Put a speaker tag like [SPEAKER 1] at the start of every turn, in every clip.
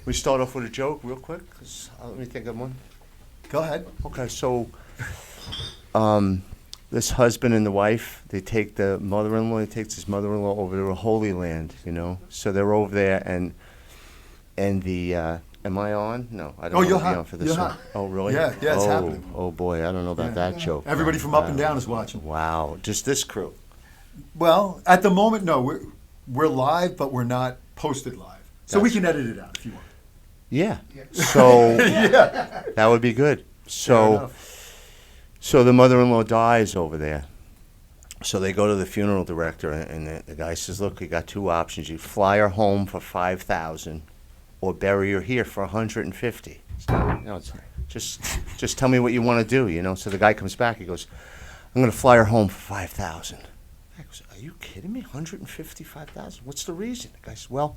[SPEAKER 1] We start off with a joke real quick. Let me think of one.
[SPEAKER 2] Go ahead.
[SPEAKER 1] Okay, so this husband and the wife, they take the mother-in-law, he takes his mother-in-law over to the Holy Land, you know. So they're over there, and the am I on? No, I don't want to be on for this one. Oh, really?
[SPEAKER 2] Yeah, it's happening.
[SPEAKER 1] Oh boy, I don't know about that joke.
[SPEAKER 2] Everybody from up and down is watching.
[SPEAKER 1] Wow, just this crew.
[SPEAKER 2] Well, at the moment, no, we're live, but we're not posted live, so we can edit it out if you want.
[SPEAKER 1] Yeah. So that would be good. So the mother-in-law dies over there. So they go to the funeral director, and the guy says, "Look, we got two options. You fly her home for $5,000, or bury her here for $150. So, you know, just tell me what you want to do, you know." So the guy comes back. He goes, "I'm going to fly her home for $5,000." I goes, "Are you kidding me? $155,000? What's the reason?" The guy says, "Well,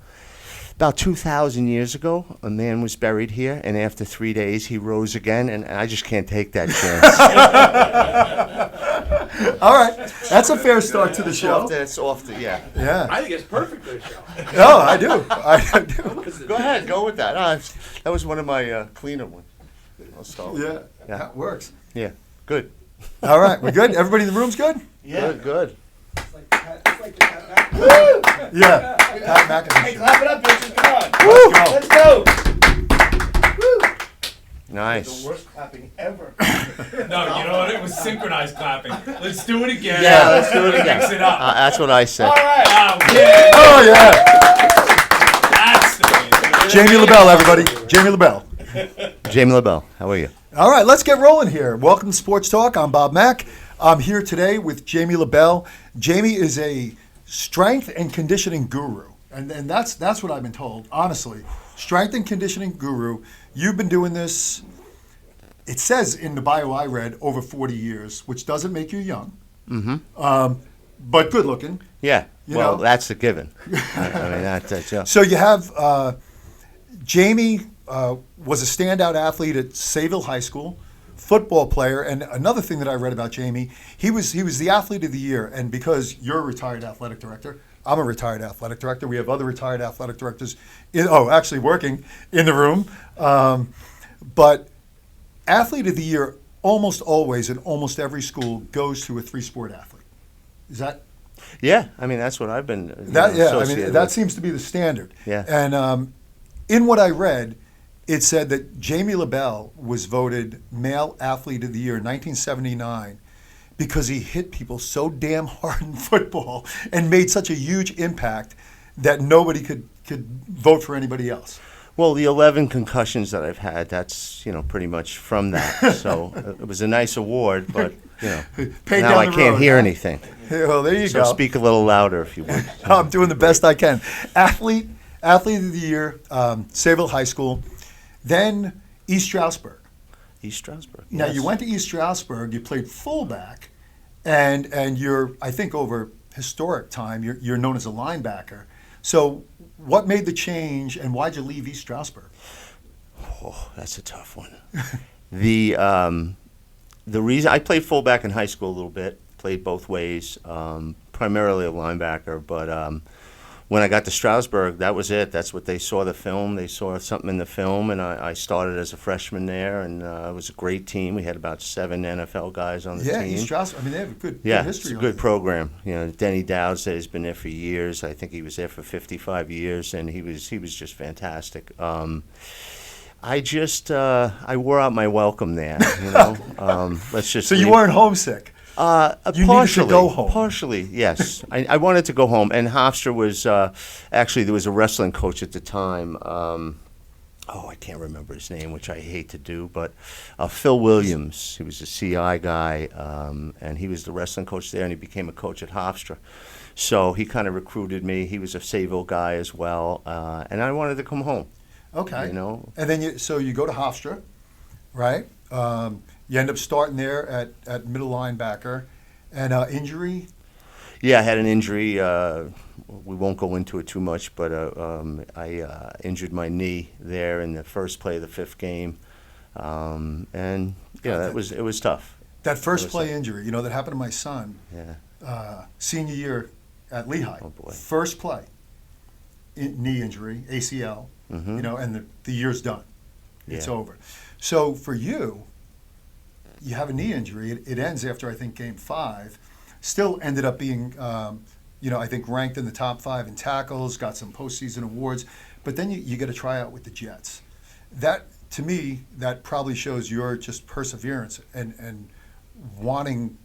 [SPEAKER 1] about 2,000 years ago, a man was buried here, and after 3 days, he rose again, and I just can't take that chance."
[SPEAKER 2] All right, that's a fair start to the show.
[SPEAKER 1] It's off the
[SPEAKER 2] Yeah.
[SPEAKER 3] I think it's perfect for the show.
[SPEAKER 2] No, I do. I do.
[SPEAKER 1] Go ahead, go with that. That was one of my cleaner ones. I'll start with
[SPEAKER 2] Yeah, that works.
[SPEAKER 1] Yeah, good.
[SPEAKER 2] All right, we're good? Everybody in the room's good?
[SPEAKER 1] Yeah, good.
[SPEAKER 3] It's like the Pat McAfee.
[SPEAKER 2] Yeah. Pat McAfee.
[SPEAKER 3] Hey, clap it up, bitches. Come on.
[SPEAKER 2] Woo!
[SPEAKER 3] Let's go.
[SPEAKER 1] Nice.
[SPEAKER 3] The worst clapping ever.
[SPEAKER 4] No, you know what? It was synchronized clapping. Let's do it again.
[SPEAKER 1] Yeah, let's do it again.
[SPEAKER 4] Mix it up.
[SPEAKER 1] That's what I said.
[SPEAKER 3] All right.
[SPEAKER 4] Oh, yeah.
[SPEAKER 2] Oh, yeah.
[SPEAKER 4] That's the way.
[SPEAKER 2] Jamie LaBelle, everybody. Jamie LaBelle.
[SPEAKER 1] Jamie LaBelle, how are you?
[SPEAKER 2] All right, let's get rolling here. Welcome to Sports Talk. I'm Bob Mack. I'm here today with Jamie LaBelle. Jamie is a strength and conditioning guru. And that's what I've been told, honestly. Strength and conditioning guru. You've been doing this, it says in the bio I read, over 40 years, which doesn't make you young. Mm-hmm. But good looking.
[SPEAKER 1] Yeah,
[SPEAKER 2] You
[SPEAKER 1] well,
[SPEAKER 2] know?
[SPEAKER 1] that's a given. I mean, that's yeah.
[SPEAKER 2] So you have Jamie was a standout athlete at Sayville High School, football player, and another thing that I read about Jamie, he was the athlete of the year, and because you're a retired athletic director, I'm a retired athletic director. We have other retired athletic directors, actually working in the room. But athlete of the year almost always in almost every school goes to a three-sport athlete. Is that?
[SPEAKER 1] Yeah, I mean, that's what I've been
[SPEAKER 2] That
[SPEAKER 1] with.
[SPEAKER 2] seems to be the standard.
[SPEAKER 1] Yeah.
[SPEAKER 2] And in what I read, it said that Jamie LaBelle was voted Male Athlete of the Year in 1979 because he hit people so damn hard in football and made such a huge impact that nobody could vote for anybody else.
[SPEAKER 1] Well, the 11 concussions that I've had, that's, pretty much from that. So it was a nice award, but, now
[SPEAKER 2] down
[SPEAKER 1] I
[SPEAKER 2] the
[SPEAKER 1] can't
[SPEAKER 2] road,
[SPEAKER 1] hear
[SPEAKER 2] huh?
[SPEAKER 1] anything.
[SPEAKER 2] Well, there you
[SPEAKER 1] So
[SPEAKER 2] go.
[SPEAKER 1] speak a little louder if you would.
[SPEAKER 2] I'm doing the best I can. Athlete of the Year, Sayville High School, then East Stroudsburg.
[SPEAKER 1] East Stroudsburg.
[SPEAKER 2] Now,
[SPEAKER 1] yes.
[SPEAKER 2] you went to East Stroudsburg, you played fullback, and you're, I think over historic time, you're known as a linebacker. So what made the change, and why'd you leave East Stroudsburg?
[SPEAKER 1] Oh, that's a tough one. The reason I played fullback in high school a little bit, played both ways, primarily a linebacker, but when I got to Stroudsburg, that was it. That's what they saw the film. They saw something in the film, and I started as a freshman there, and it was a great team. We had about 7 NFL guys on the team.
[SPEAKER 2] Yeah, East Stroudsburg. I mean, they have a good
[SPEAKER 1] Yeah,
[SPEAKER 2] history.
[SPEAKER 1] it's a good program. Denny Dowd has been there for years. I think he was there for 55 years, and he was just fantastic. I wore out my welcome there. Let's just.
[SPEAKER 2] So you
[SPEAKER 1] leave-
[SPEAKER 2] weren't homesick. You needed to go home.
[SPEAKER 1] Partially, yes. I wanted to go home, and Hofstra was actually there was a wrestling coach at the time. I can't remember his name, which I hate to do, but Phil Williams. He was a CI guy, and he was the wrestling coach there, and he became a coach at Hofstra. So he kind of recruited me. He was a Sayville guy as well, and I wanted to come home.
[SPEAKER 2] Okay. And then you go to Hofstra, right? You end up starting there at middle linebacker, and injury.
[SPEAKER 1] Yeah, I had an injury. We won't go into it too much, but I injured my knee there in the first play of the 5th game, and it was tough.
[SPEAKER 2] That first play injury, that happened to my son.
[SPEAKER 1] Yeah.
[SPEAKER 2] Senior year at Lehigh.
[SPEAKER 1] Oh boy.
[SPEAKER 2] First play. knee injury, ACL,
[SPEAKER 1] Mhm.
[SPEAKER 2] you know, and the year's done. It's
[SPEAKER 1] Yeah.
[SPEAKER 2] over. So for you, you have a knee injury. It ends after, I think, game 5. Still ended up being, you know, I think ranked in the top 5 in tackles, got some postseason awards. But then you get a tryout with the Jets. That, to me, that probably shows your just perseverance and wanting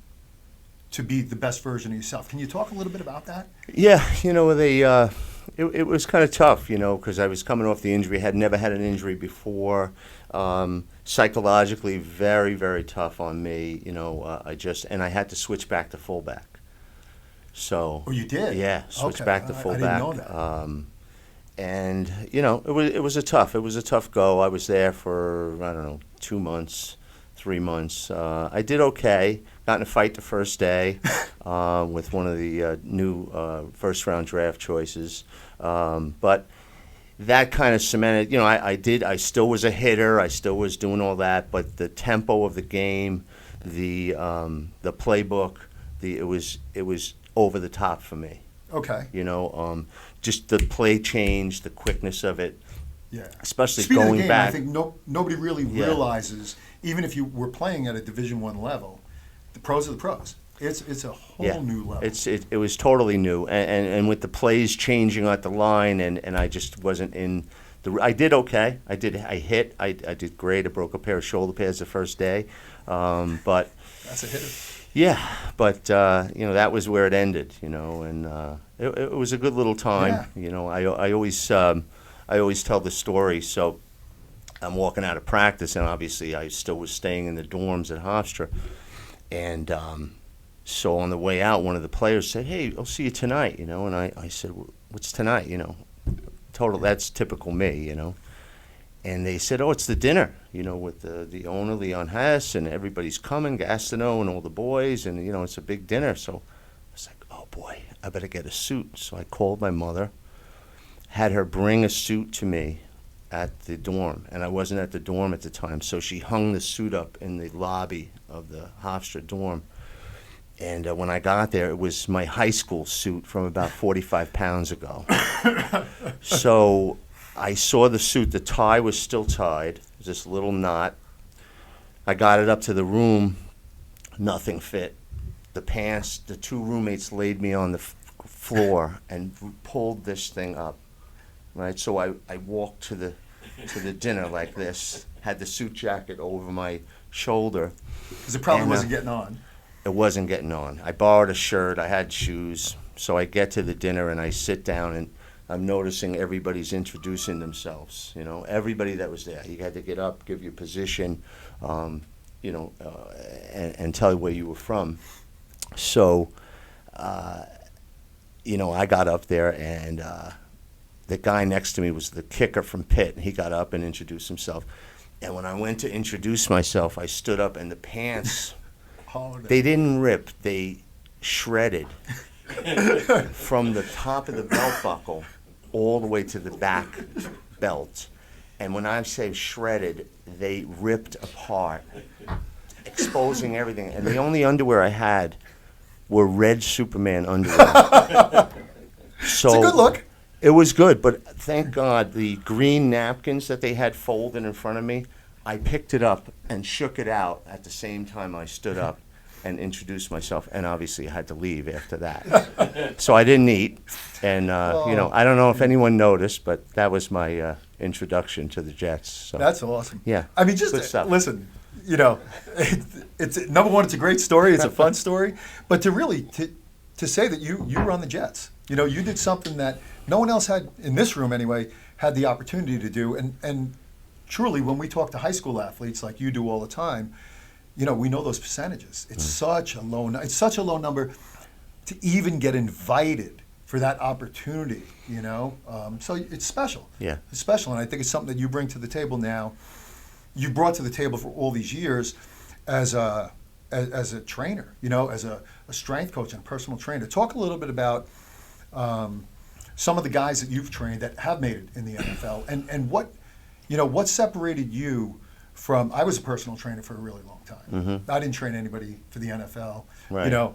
[SPEAKER 2] to be the best version of yourself. Can you talk a little bit about that?
[SPEAKER 1] Yeah, you know, it was kind of tough, you know, because I was coming off the injury, had never had an injury before. Psychologically, very, very tough on me, you know. And I had to switch back to fullback. So.
[SPEAKER 2] Oh, you did?
[SPEAKER 1] Yeah, switch
[SPEAKER 2] Okay.
[SPEAKER 1] back to
[SPEAKER 2] I
[SPEAKER 1] fullback.
[SPEAKER 2] didn't know that.
[SPEAKER 1] And you know, it was a tough go. I was there for, I don't know, 2 months, 3 months. I did okay. Got in a fight the first day with one of the new first round draft choices, but that kind of cemented. You know, I still was a hitter. I still was doing all that, but the tempo of the game, the playbook, it was over the top for me.
[SPEAKER 2] Okay.
[SPEAKER 1] You know, just the play change, the quickness of it,
[SPEAKER 2] Yeah.
[SPEAKER 1] especially
[SPEAKER 2] Speed of the
[SPEAKER 1] going
[SPEAKER 2] game,
[SPEAKER 1] back.
[SPEAKER 2] I think nobody really
[SPEAKER 1] Yeah.
[SPEAKER 2] realizes, even if you were playing at a Division I level, the pros are the pros. It's a whole new level.
[SPEAKER 1] It was totally new, and with the plays changing at the line, and I just wasn't in the. I did okay. I hit. I did great. I broke a pair of shoulder pads the first day, but
[SPEAKER 2] That's a hitter.
[SPEAKER 1] yeah, but you know, that was where it ended. You know, and it was a good little time.
[SPEAKER 2] Yeah.
[SPEAKER 1] You know, I always tell the story. So I'm walking out of practice, and obviously I still was staying in the dorms at Hofstra, and so on the way out, one of the players said, "Hey, I'll see you tonight," you know, and I said, "What's tonight?" You know, that's typical me, you know. And they said, "Oh, it's the dinner, you know, with the owner, Leon Hess, and everybody's coming, Gastineau and all the boys, and, you know, it's a big dinner." So I was like, "Oh, boy, I better get a suit." So I called my mother, had her bring a suit to me at the dorm, and I wasn't at the dorm at the time, so she hung the suit up in the lobby of the Hofstra dorm. And when I got there, it was my high school suit from about 45 pounds ago. So I saw the suit. The tie was still tied, this little knot. I got it up to the room. Nothing fit. The pants, the 2 roommates laid me on the floor and pulled this thing up. Right, so I walked to the dinner like this, had the suit jacket over my shoulder.
[SPEAKER 2] Because it probably
[SPEAKER 1] And,
[SPEAKER 2] wasn't getting on.
[SPEAKER 1] It wasn't getting on. I borrowed a shirt. I had shoes. So I get to the dinner and I sit down and I'm noticing everybody's introducing themselves. You know, everybody that was there. You had to get up, give your position, you know, and tell where you were from. So, you know, I got up there and the guy next to me was the kicker from Pitt. He got up and introduced himself. And when I went to introduce myself, I stood up and the pants... They didn't rip. They shredded from the top of the belt buckle all the way to the back belt. And when I say shredded, they ripped apart, exposing everything. And the only underwear I had were red Superman underwear. So
[SPEAKER 2] It's a good look.
[SPEAKER 1] It was good, but thank God the green napkins that they had folded in front of me, I picked it up and shook it out at the same time I stood up and introduced myself, and obviously I had to leave after that. So I didn't eat, and you know, I don't know if anyone noticed, but that was my introduction to the Jets. So.
[SPEAKER 2] That's awesome.
[SPEAKER 1] Yeah.
[SPEAKER 2] I mean, just
[SPEAKER 1] Good stuff.
[SPEAKER 2] listen, you know, it's number one, it's a great story, it's a fun story, but to really to say that you were on the Jets, you know, you did something that no one else had in this room anyway had the opportunity to do, and truly, when we talk to high school athletes like you do all the time, you know, we know those percentages. It's such a low number to even get invited for that opportunity, you know. So it's special.
[SPEAKER 1] Yeah.
[SPEAKER 2] It's special, and I think it's something that you bring to the table now. You brought to the table for all these years as a trainer, you know, as a strength coach and a personal trainer. Talk a little bit about some of the guys that you've trained that have made it in the NFL, and what, you know, what separated you from, I was a personal trainer for a really long time. I didn't train anybody for the NFL.
[SPEAKER 1] Right.
[SPEAKER 2] You know,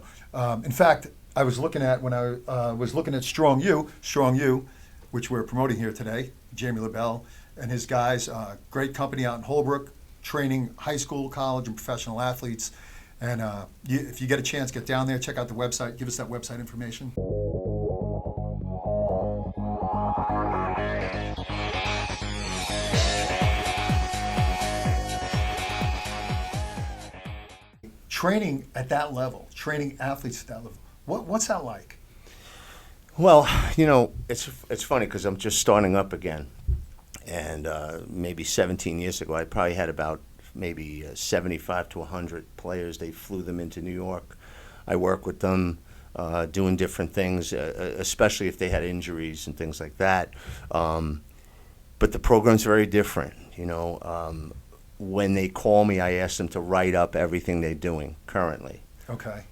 [SPEAKER 2] in fact, I was looking at, when I was looking at Strong U, which we're promoting here today, Jamie LaBelle and his guys, great company out in Holbrook, training high school, college, and professional athletes. And if you get a chance, get down there, check out the website, give us that website information. Training at that level, training athletes at that level, what's that like?
[SPEAKER 1] Well, you know, it's funny because I'm just starting up again. And maybe 17 years ago, I probably had about maybe 75 to 100 players. They flew them into New York. I work with them doing different things, especially if they had injuries and things like that. But the program's very different. You know, when they call me, I ask them to write up everything they're doing currently.
[SPEAKER 2] Okay.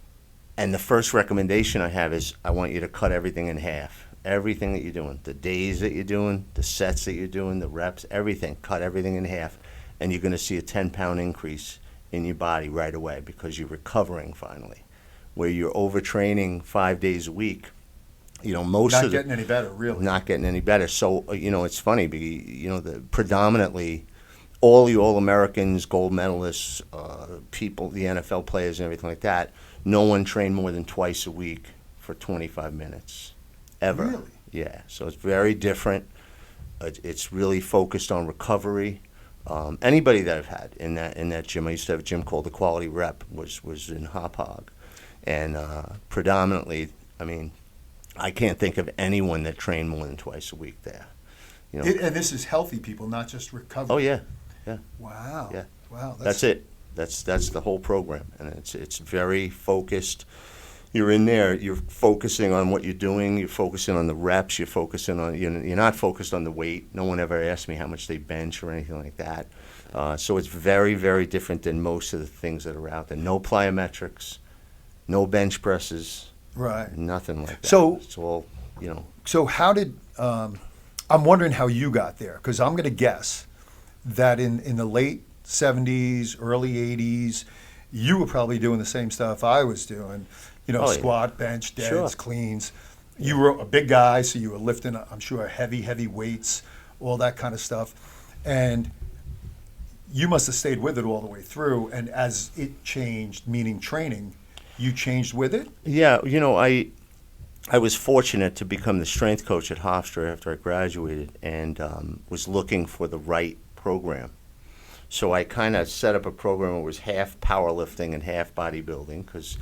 [SPEAKER 1] And the first recommendation I have is I want you to cut everything in half. Everything that you're doing, the days that you're doing, the sets that you're doing, the reps, everything, cut everything in half. And you're going to see a 10-pound increase in your body right away because you're recovering finally. Where you're overtraining 5 days a week, you know,
[SPEAKER 2] Not getting any better, really.
[SPEAKER 1] Not getting any better. So, you know, it's funny, you know, predominantly all the All-Americans, gold medalists, people, the NFL players and everything like that, no one trained more than twice a week for 25 minutes. Ever.
[SPEAKER 2] Really?
[SPEAKER 1] Yeah. So it's very different. It's really focused on recovery. Anybody that I've had in that gym, I used to have a gym called the Quality Rep, was in Hofstra, and predominantly, I mean, I can't think of anyone that trained more than twice a week there. You know.
[SPEAKER 2] And this is healthy people, not just recovery.
[SPEAKER 1] Oh yeah, yeah.
[SPEAKER 2] Wow.
[SPEAKER 1] Yeah.
[SPEAKER 2] Wow.
[SPEAKER 1] That's it. That's the whole program, and it's very focused. You're in there, you're focusing on what you're doing, you're focusing on the reps, you're focusing on, you're not focused on the weight. No one ever asked me how much they bench or anything like that. So it's very, very different than most of the things that are out there. No plyometrics, no bench presses,
[SPEAKER 2] Right.
[SPEAKER 1] nothing like that.
[SPEAKER 2] So-
[SPEAKER 1] it's all, you know.
[SPEAKER 2] So how did, I'm wondering how you got there, because I'm going to guess that in the late 70s, early 80s, you were probably doing the same stuff I was doing. You know,
[SPEAKER 1] Oh, yeah.
[SPEAKER 2] squat, bench, deads,
[SPEAKER 1] Sure.
[SPEAKER 2] cleans. You were a big guy, so you were lifting, I'm sure, heavy weights, all that kind of stuff. And you must have stayed with it all the way through. And as it changed, meaning training, you changed with it?
[SPEAKER 1] Yeah, you know, I was fortunate to become the strength coach at Hofstra after I graduated, and was looking for the right program. So I kind of set up a program that was half powerlifting and half bodybuilding, because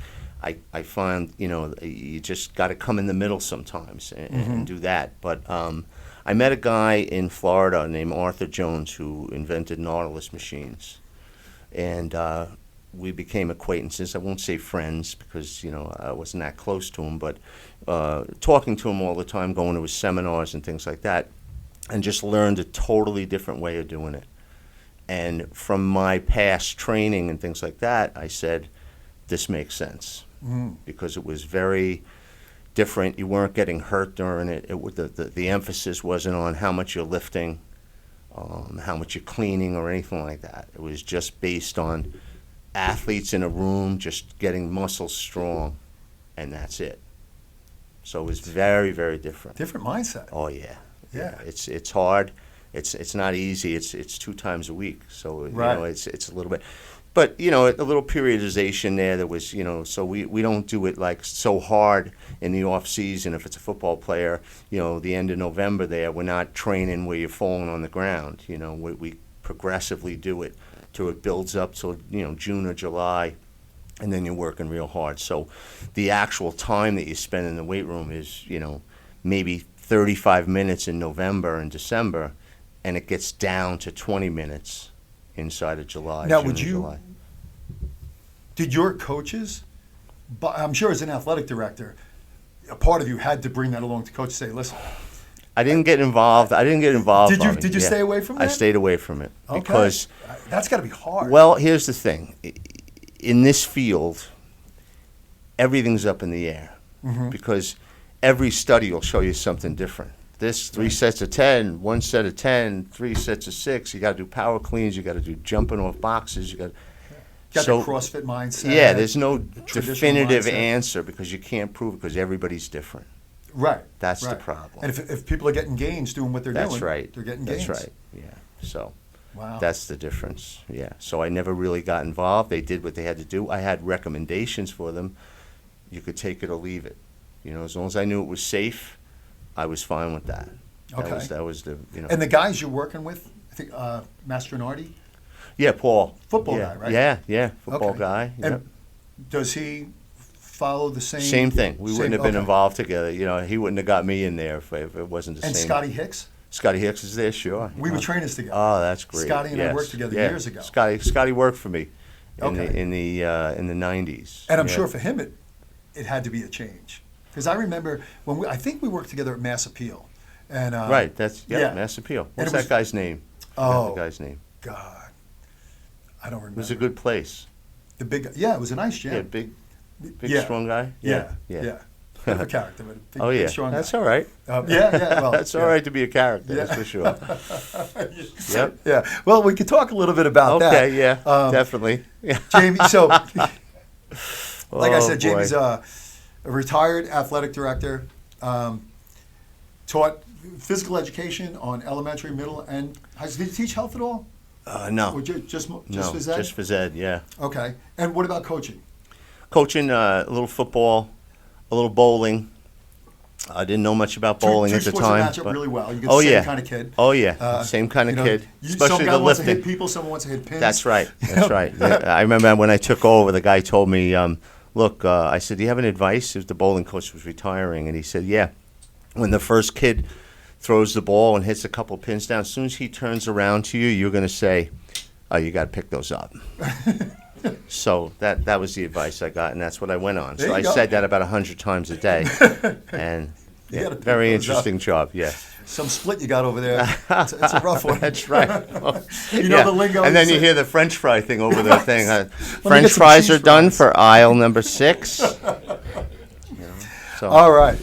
[SPEAKER 1] I find, you know, you just got to come in the middle sometimes and do that. But I met a guy in Florida named Arthur Jones who invented Nautilus machines. And we became acquaintances. I won't say friends because, you know, I wasn't that close to him, but talking to him all the time, going to his seminars and things like that, and just learned a totally different way of doing it. And from my past training and things like that, I said, this makes sense. Because it was very different. You weren't getting hurt during it. The emphasis wasn't on how much you're lifting, how much you're cleaning or anything like that. It was just based on athletes in a room just getting muscles strong, and that's it. So it was very, very different.
[SPEAKER 2] Different mindset.
[SPEAKER 1] Oh yeah,
[SPEAKER 2] Yeah.
[SPEAKER 1] It's hard. It's not easy. It's 2 times a week. So
[SPEAKER 2] Right.
[SPEAKER 1] you know, it's a little bit. But, you know, a little periodization there was, you know, so we don't do it like so hard in the off season. If it's a football player, you know, the end of November there, we're not training where you're falling on the ground. You know, we progressively do it till it builds up till, you know, June or July, and then you're working real hard. So the actual time that you spend in the weight room is, you know, maybe 35 minutes in November and December, and it gets down to 20 minutes inside of July.
[SPEAKER 2] Now,
[SPEAKER 1] June
[SPEAKER 2] would
[SPEAKER 1] and
[SPEAKER 2] you,
[SPEAKER 1] July.
[SPEAKER 2] did your coaches, but I'm sure as an athletic director, a part of you had to bring that along to coach, say, listen.
[SPEAKER 1] I didn't get involved.
[SPEAKER 2] Did you
[SPEAKER 1] on it.
[SPEAKER 2] did you
[SPEAKER 1] Yeah.
[SPEAKER 2] stay away from
[SPEAKER 1] I
[SPEAKER 2] that?
[SPEAKER 1] stayed away from it
[SPEAKER 2] Okay.
[SPEAKER 1] because,
[SPEAKER 2] That's got to be hard.
[SPEAKER 1] well, here's the thing. In this field, everything's up in the air because every study will show you something different. This 3 sets of 10, 1 set of 10, 3 sets of 6. You got to do power cleans. You got to do jumping off boxes. You got
[SPEAKER 2] got the CrossFit mindset.
[SPEAKER 1] Yeah, there's no
[SPEAKER 2] traditional
[SPEAKER 1] definitive
[SPEAKER 2] mindset.
[SPEAKER 1] answer because you can't prove it because everybody's different.
[SPEAKER 2] Right.
[SPEAKER 1] That's the
[SPEAKER 2] right.
[SPEAKER 1] problem.
[SPEAKER 2] And if people are getting gains doing what they're
[SPEAKER 1] That's
[SPEAKER 2] doing,
[SPEAKER 1] right.
[SPEAKER 2] they're getting
[SPEAKER 1] That's
[SPEAKER 2] gains.
[SPEAKER 1] right. Yeah. So
[SPEAKER 2] Wow.
[SPEAKER 1] that's the difference. Yeah. So I never really got involved. They did what they had to do. I had recommendations for them. You could take it or leave it. You know, as long as I knew it was safe, I was fine with that.
[SPEAKER 2] Okay.
[SPEAKER 1] That was the, you know.
[SPEAKER 2] And the guys you're working with, I think Mastronardi,
[SPEAKER 1] Yeah, Paul.
[SPEAKER 2] football
[SPEAKER 1] Yeah.
[SPEAKER 2] guy, right?
[SPEAKER 1] Yeah. Football
[SPEAKER 2] Okay.
[SPEAKER 1] guy.
[SPEAKER 2] And
[SPEAKER 1] Yep.
[SPEAKER 2] does he follow the same?
[SPEAKER 1] Same thing. We wouldn't have been
[SPEAKER 2] okay.
[SPEAKER 1] involved together. You know, he wouldn't have got me in there if it wasn't the
[SPEAKER 2] And
[SPEAKER 1] same.
[SPEAKER 2] Scotty Hicks,
[SPEAKER 1] Scotty Hicks is there, sure.
[SPEAKER 2] we were trainers together.
[SPEAKER 1] Oh, that's great.
[SPEAKER 2] Scotty and I
[SPEAKER 1] Yes.
[SPEAKER 2] worked together
[SPEAKER 1] Yeah.
[SPEAKER 2] years ago.
[SPEAKER 1] Scotty worked for me
[SPEAKER 2] Okay.
[SPEAKER 1] in the 90s.
[SPEAKER 2] And I'm
[SPEAKER 1] Yeah.
[SPEAKER 2] sure for him it had to be a change. Because I remember when I think we worked together at Mass Appeal. And
[SPEAKER 1] Right, that's
[SPEAKER 2] yeah.
[SPEAKER 1] Mass Appeal.
[SPEAKER 2] And
[SPEAKER 1] What's
[SPEAKER 2] it was-
[SPEAKER 1] that guy's name? I forgot
[SPEAKER 2] Oh.
[SPEAKER 1] the guy's name.
[SPEAKER 2] God, I don't
[SPEAKER 1] It
[SPEAKER 2] remember.
[SPEAKER 1] was a good place.
[SPEAKER 2] The big, yeah, it was a nice gym.
[SPEAKER 1] Yeah, big
[SPEAKER 2] Yeah.
[SPEAKER 1] strong guy.
[SPEAKER 2] Yeah.
[SPEAKER 1] Yeah.
[SPEAKER 2] Bit of a character, but a big,
[SPEAKER 1] Oh
[SPEAKER 2] big
[SPEAKER 1] yeah,
[SPEAKER 2] strong
[SPEAKER 1] that's
[SPEAKER 2] guy.
[SPEAKER 1] all right.
[SPEAKER 2] Yeah. Well,
[SPEAKER 1] That's
[SPEAKER 2] yeah.
[SPEAKER 1] all right to be a character.
[SPEAKER 2] Yeah.
[SPEAKER 1] That's for sure. Yep.
[SPEAKER 2] Yeah. Well, we could talk a little bit about that.
[SPEAKER 1] Okay. Yeah. Definitely. Yeah.
[SPEAKER 2] Jamie, so like I
[SPEAKER 1] Oh,
[SPEAKER 2] said, Jamie's
[SPEAKER 1] boy.
[SPEAKER 2] a retired athletic director, taught physical education on elementary, middle, and high school. Did you teach health at all?
[SPEAKER 1] No.
[SPEAKER 2] Or just
[SPEAKER 1] No.
[SPEAKER 2] phys ed?
[SPEAKER 1] Just phys ed. Yeah.
[SPEAKER 2] Okay. And what about coaching?
[SPEAKER 1] Coaching a little football, a little bowling. I didn't know much about bowling
[SPEAKER 2] two
[SPEAKER 1] at the
[SPEAKER 2] sports
[SPEAKER 1] time.
[SPEAKER 2] that match up
[SPEAKER 1] but-
[SPEAKER 2] really well. You're the
[SPEAKER 1] Oh
[SPEAKER 2] same
[SPEAKER 1] yeah.
[SPEAKER 2] kind of kid.
[SPEAKER 1] Oh yeah. Same kind of kid.
[SPEAKER 2] Some
[SPEAKER 1] Especially
[SPEAKER 2] guy
[SPEAKER 1] the
[SPEAKER 2] wants to
[SPEAKER 1] lifting.
[SPEAKER 2] hit people, someone wants to hit pins.
[SPEAKER 1] That's right. That's right. I remember when I took over, the guy told me, look, I said, do you have any advice? If the bowling coach was retiring, and he said, yeah. When the first kid throws the ball and hits a couple pins down, as soon as he turns around to you, you're going to say, oh, you got to pick those up. So that was the advice I got, and that's what I went on.
[SPEAKER 2] There
[SPEAKER 1] So
[SPEAKER 2] you
[SPEAKER 1] I
[SPEAKER 2] go.
[SPEAKER 1] said that about 100 times a day, and
[SPEAKER 2] You gotta pick
[SPEAKER 1] very
[SPEAKER 2] those up.
[SPEAKER 1] interesting job. Yeah.
[SPEAKER 2] Some split you got over there. It's a rough one.
[SPEAKER 1] That's right.
[SPEAKER 2] You know the lingo.
[SPEAKER 1] And then
[SPEAKER 2] you
[SPEAKER 1] you
[SPEAKER 2] say-
[SPEAKER 1] hear the French fry thing over the thing.
[SPEAKER 2] get
[SPEAKER 1] French
[SPEAKER 2] some
[SPEAKER 1] fries
[SPEAKER 2] cheese
[SPEAKER 1] are done
[SPEAKER 2] fries.
[SPEAKER 1] for aisle number 6. So
[SPEAKER 2] All right.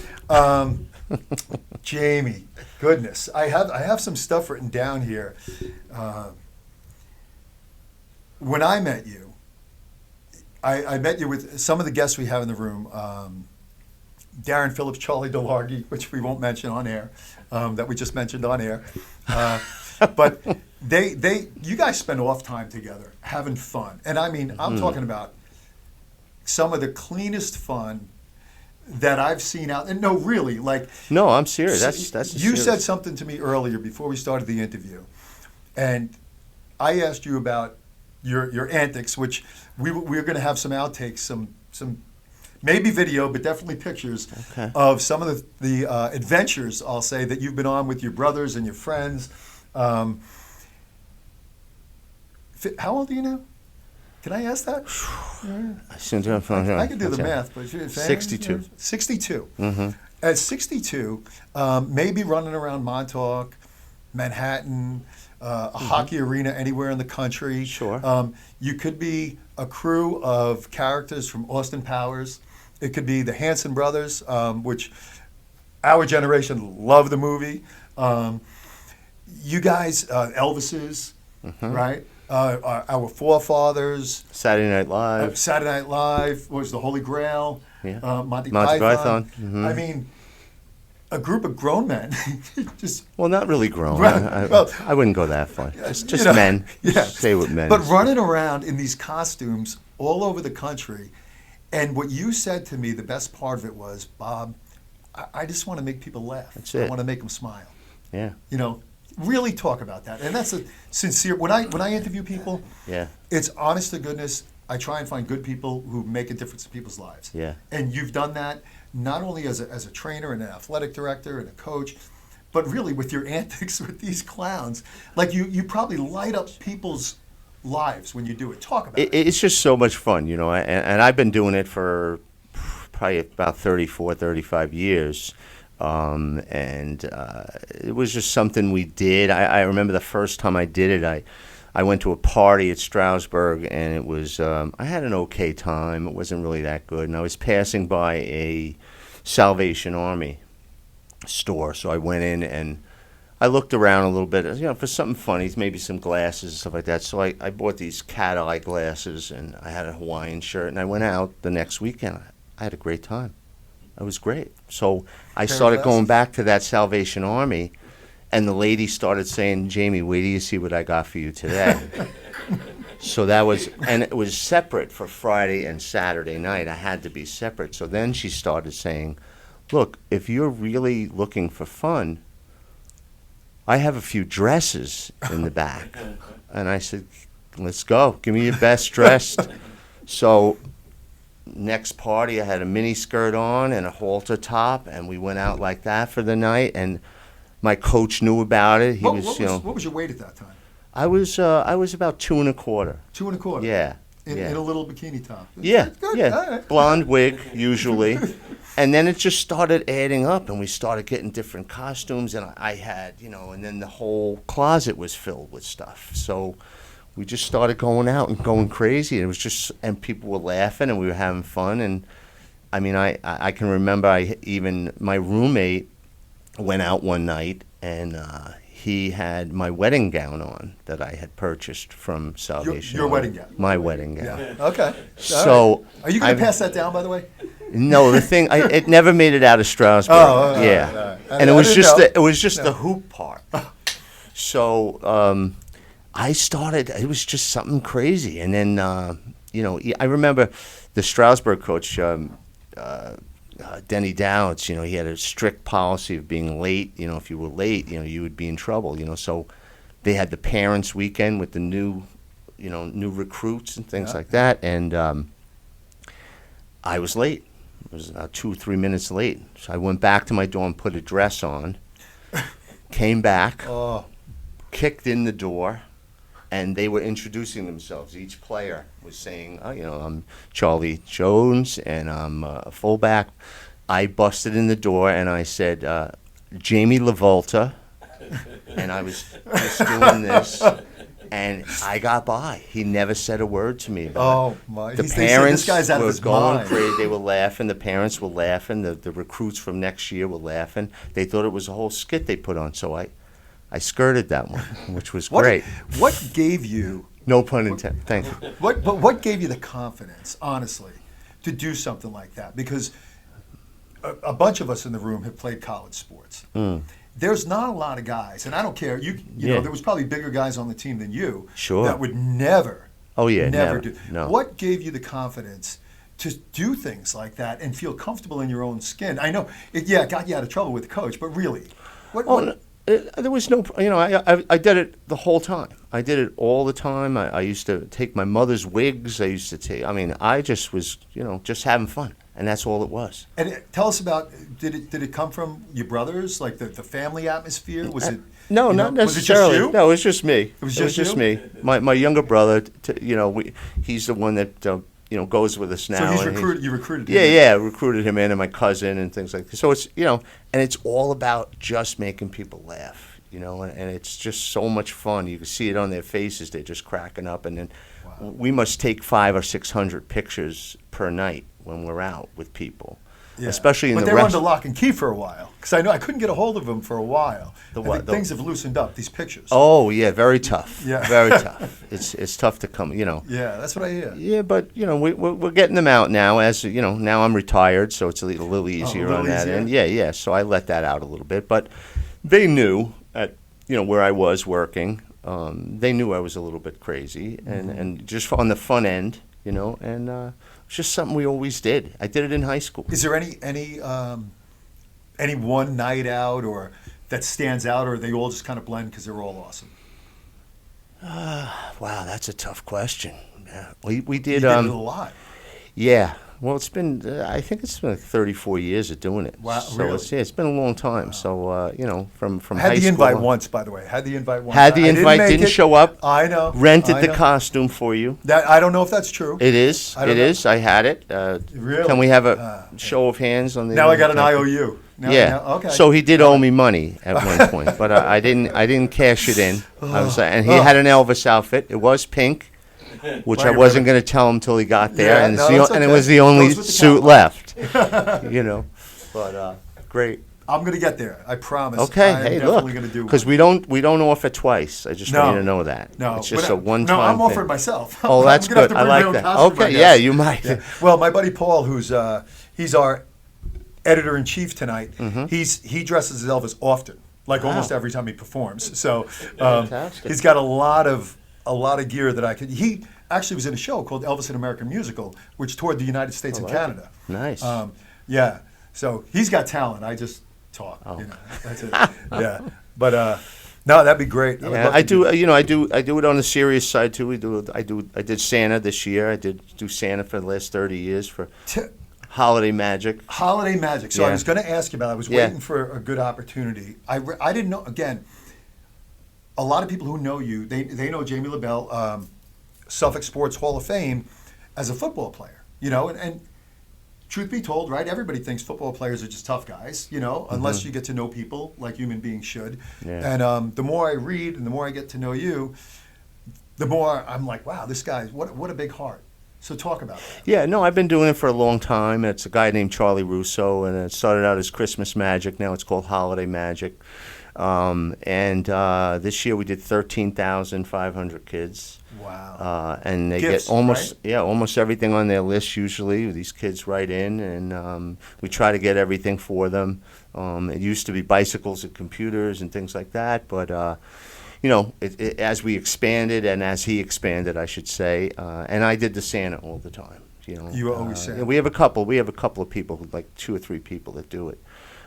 [SPEAKER 2] Jamie, goodness. I have some stuff written down here. When I met you, I met you with some of the guests we have in the room. Darren Phillips, Charlie DeLargy, which we won't mention on air, that we just mentioned on air. But you guys spend off time together, having fun. And I mean, I'm talking about some of the cleanest fun that I've seen out. And no, really, like.
[SPEAKER 1] no, I'm serious. That's
[SPEAKER 2] You
[SPEAKER 1] serious.
[SPEAKER 2] said something to me earlier before we started the interview, and I asked you about your antics, which we're going to have some outtakes, some maybe video, but definitely pictures
[SPEAKER 1] Okay.
[SPEAKER 2] of some of the adventures, I'll say, that you've been on with your brothers and your friends. How old are you now? Can I ask that? I can do the math, but
[SPEAKER 1] 62.
[SPEAKER 2] 62.
[SPEAKER 1] Mm-hmm.
[SPEAKER 2] At 62, maybe running around Montauk, Manhattan, a hockey arena anywhere in the country.
[SPEAKER 1] Sure.
[SPEAKER 2] You could be a crew of characters from Austin Powers. It could be the Hanson brothers, which our generation loved the movie. You guys, Elvises, right? Our forefathers.
[SPEAKER 1] Saturday Night Live.
[SPEAKER 2] Saturday Night Live was the Holy Grail.
[SPEAKER 1] Yeah.
[SPEAKER 2] Monty
[SPEAKER 1] Monty
[SPEAKER 2] Python.
[SPEAKER 1] Python, mhm.
[SPEAKER 2] I mean, a group of grown men. Just
[SPEAKER 1] Well, not really grown.
[SPEAKER 2] Right. Well,
[SPEAKER 1] I wouldn't go that far. Just
[SPEAKER 2] you know,
[SPEAKER 1] men.
[SPEAKER 2] yeah.
[SPEAKER 1] Just stay with men.
[SPEAKER 2] But running around in these costumes all over the country. And what you said to me, the best part of it was, Bob, I just want to make people laugh.
[SPEAKER 1] That's
[SPEAKER 2] I
[SPEAKER 1] it.
[SPEAKER 2] want to make them smile.
[SPEAKER 1] Yeah.
[SPEAKER 2] You know, really talk about that. And that's a sincere. When I interview people,
[SPEAKER 1] Yeah.
[SPEAKER 2] it's honest to goodness. I try and find good people who make a difference in people's lives.
[SPEAKER 1] Yeah.
[SPEAKER 2] And you've done that not only as a trainer and an athletic director and a coach, but really with your antics with these clowns. Like you probably light up people's lives when you do it. Talk about it.
[SPEAKER 1] It's just so much fun, you know, and I've been doing it for probably about 34, 35 years. And it was just something we did. I remember the first time I did it, I went to a party at Stroudsburg, and it was, I had an okay time. It wasn't really that good. And I was passing by a Salvation Army store, so I went in and I looked around a little bit, you know, for something funny, maybe some glasses and stuff like that. So I bought these cat eye glasses, and I had a Hawaiian shirt, and I went out the next weekend. I had a great time. It was great. So I started going back to that Salvation Army, and the lady started saying, Jamie, wait till you see what I got for you today. So that was, and it was separate for Friday and Saturday night. I had to be separate. So then she started saying, look, if you're really looking for fun, I have a few dresses in the back. And I said, let's go. Give me your best dressed. So next party, I had a mini skirt on and a halter top, and we went out like that for the night. And my coach knew about it. He
[SPEAKER 2] What was your weight at that time?
[SPEAKER 1] I was about 2 1/4.
[SPEAKER 2] 2 1/4.
[SPEAKER 1] Yeah.
[SPEAKER 2] In a little bikini top.
[SPEAKER 1] Yeah,
[SPEAKER 2] Good.
[SPEAKER 1] yeah.
[SPEAKER 2] All right.
[SPEAKER 1] Blonde wig, usually. And then it just started adding up, and we started getting different costumes, and I had, and then the whole closet was filled with stuff. So we just started going out and going crazy, and it was just, and people were laughing, and we were having fun. And I mean, I can remember my roommate went out one night, and he had my wedding gown on that I had purchased from Salvation.
[SPEAKER 2] Your wedding gown?
[SPEAKER 1] My wedding gown.
[SPEAKER 2] Yeah. Okay.
[SPEAKER 1] So
[SPEAKER 2] right. Are you going to pass that down, by the way?
[SPEAKER 1] No, the thing, it never made it out of Strasbourg.
[SPEAKER 2] Oh,
[SPEAKER 1] yeah.
[SPEAKER 2] all right.
[SPEAKER 1] And it was
[SPEAKER 2] I
[SPEAKER 1] just the hoop part. So I started, it was just something crazy. And then, I remember the Strasbourg coach, Denny Dowds, he had a strict policy of being late. If you were late, you would be in trouble, So they had the parents' weekend with the new recruits and things like that. And I was late. I was about 2 or 3 minutes late. So I went back to my dorm, put a dress on, came back, kicked in the door, and they were introducing themselves. Each player was saying, I'm Charlie Jones, and I'm a fullback. I busted in the door, and I said, Jamie LaVolta, and I was just doing this, and I got by. He never said a word to me about it.
[SPEAKER 2] My!
[SPEAKER 1] The
[SPEAKER 2] They said,
[SPEAKER 1] parents
[SPEAKER 2] this guy's out of
[SPEAKER 1] were
[SPEAKER 2] his
[SPEAKER 1] going
[SPEAKER 2] mind.
[SPEAKER 1] crazy. They were laughing. The parents were laughing. The recruits from next year were laughing. They thought it was a whole skit they put on. So I skirted that one, which was great.
[SPEAKER 2] What gave you?
[SPEAKER 1] No pun intended. Thank you.
[SPEAKER 2] What gave you the confidence, honestly, to do something like that? Because a bunch of us in the room have played college sports. There's not a lot of guys, and I don't care. You know, there was probably bigger guys on the team than you.
[SPEAKER 1] Sure.
[SPEAKER 2] That would never.
[SPEAKER 1] Oh yeah,
[SPEAKER 2] never do.
[SPEAKER 1] No.
[SPEAKER 2] What gave you the confidence to do things like that and feel comfortable in your own skin? I know, it got you out of trouble with the coach, but really,
[SPEAKER 1] there was no, I did it the whole time. I did it all the time. I used to take my mother's wigs. I just was, just having fun. And that's all it was.
[SPEAKER 2] And tell us about, did it come from your brothers, like the family atmosphere? Was it?
[SPEAKER 1] No, not necessarily.
[SPEAKER 2] Was it just you?
[SPEAKER 1] No, it was just me.
[SPEAKER 2] It was just
[SPEAKER 1] me. My younger brother, he's the one that goes with us now.
[SPEAKER 2] So you recruited him.
[SPEAKER 1] Yeah, recruited him in, and my cousin and things like that. So it's and it's all about just making people laugh, and it's just so much fun. You can see it on their faces; they're just cracking up, and then we must take 500 or 600 pictures per night when we're out with people.
[SPEAKER 2] Yeah.
[SPEAKER 1] Especially in
[SPEAKER 2] but
[SPEAKER 1] the
[SPEAKER 2] they were under lock and key for a while, because I couldn't get a hold of them for a while. Things have loosened up. These pictures.
[SPEAKER 1] Oh yeah, very tough.
[SPEAKER 2] Yeah.
[SPEAKER 1] Very tough. It's tough to come.
[SPEAKER 2] Yeah, that's what I hear.
[SPEAKER 1] Yeah, but we're getting them out now. As now I'm retired, so it's a little easier on that end. Yeah. So I let that out a little bit, but they knew at where I was working. They knew I was a little bit crazy, and just on the fun end, and it's just something we always did. I did it in high school.
[SPEAKER 2] Is there any one night out or that stands out, or they all just kind of blend because they're all awesome?
[SPEAKER 1] Wow, that's a tough question. Yeah. We did.
[SPEAKER 2] You did it a lot.
[SPEAKER 1] Yeah. Well, it's been. I think it's been like 34 years of doing it.
[SPEAKER 2] Wow,
[SPEAKER 1] so
[SPEAKER 2] really?
[SPEAKER 1] it's been a long time. Wow. So from
[SPEAKER 2] I
[SPEAKER 1] high school.
[SPEAKER 2] had the invite once, by the way. Had the invite once.
[SPEAKER 1] Had the invite, didn't show up.
[SPEAKER 2] I know.
[SPEAKER 1] Rented the costume for you.
[SPEAKER 2] I don't know if that's true.
[SPEAKER 1] It is.
[SPEAKER 2] I don't know.
[SPEAKER 1] I had it.
[SPEAKER 2] Really?
[SPEAKER 1] Can we have a show of hands on the?
[SPEAKER 2] Now I got an IOU. Okay.
[SPEAKER 1] So he did owe me money at one point, but I didn't cash it in. And he had an Elvis outfit. It was pink. Which I wasn't going to tell him till he got there, and it was the only suit left. But great.
[SPEAKER 2] I'm going to get there. I promise.
[SPEAKER 1] Okay,
[SPEAKER 2] I'm
[SPEAKER 1] hey,
[SPEAKER 2] definitely
[SPEAKER 1] look,
[SPEAKER 2] going to do
[SPEAKER 1] because we don't offer twice. I just want you to know that.
[SPEAKER 2] No,
[SPEAKER 1] it's just a one-time.
[SPEAKER 2] No, I'm
[SPEAKER 1] thing.
[SPEAKER 2] offering myself.
[SPEAKER 1] Oh, that's good. I like that. Okay, yeah, you might.
[SPEAKER 2] Yeah. Well, my buddy Paul, who's he's our editor-in-chief tonight.
[SPEAKER 1] Mm-hmm.
[SPEAKER 2] He dresses as Elvis often, like almost every time he performs. So
[SPEAKER 1] Fantastic.
[SPEAKER 2] he's got a lot of gear that I could. He actually was in a show called Elvis: An American Musical, which toured the United States and
[SPEAKER 1] like it.
[SPEAKER 2] Canada.
[SPEAKER 1] Nice.
[SPEAKER 2] Yeah, so he's got talent. I just talk.
[SPEAKER 1] Oh.
[SPEAKER 2] You know, that's it. Yeah, but no, that'd be great.
[SPEAKER 1] Yeah, I do. You know, I do it on the serious side too. I did Santa this year. I did do Santa for the last 30 years for Holiday Magic.
[SPEAKER 2] Holiday Magic. So I
[SPEAKER 1] Yeah.
[SPEAKER 2] was going to ask you about it. I was
[SPEAKER 1] Yeah.
[SPEAKER 2] waiting for a good opportunity. I didn't know, again, a lot of people who know you, they know Jamie LaBelle, Suffolk Sports Hall of Fame, as a football player. You know, and truth be told, right, everybody thinks football players are just tough guys, you know, unless you get to know people like human beings should.
[SPEAKER 1] Yeah.
[SPEAKER 2] And the more I read and the more I get to know you, the more I'm like, wow, this guy, what a big heart. So talk about that.
[SPEAKER 1] Yeah, no, I've been doing it for a long time. It's a guy named Charlie Russo, and it started out as Christmas Magic. Now it's called Holiday Magic. And this year we did 13,500 kids.
[SPEAKER 2] Wow.
[SPEAKER 1] And they
[SPEAKER 2] Gifts,
[SPEAKER 1] get almost
[SPEAKER 2] right?
[SPEAKER 1] almost everything on their list usually. These kids write in, and we try to get everything for them. It used to be bicycles and computers and things like that, but you know, as we expanded and as he expanded, I should say, and I did the Santa all the time. You know,
[SPEAKER 2] You were always Santa.
[SPEAKER 1] We have a couple of people, like 2 or 3 people that do it.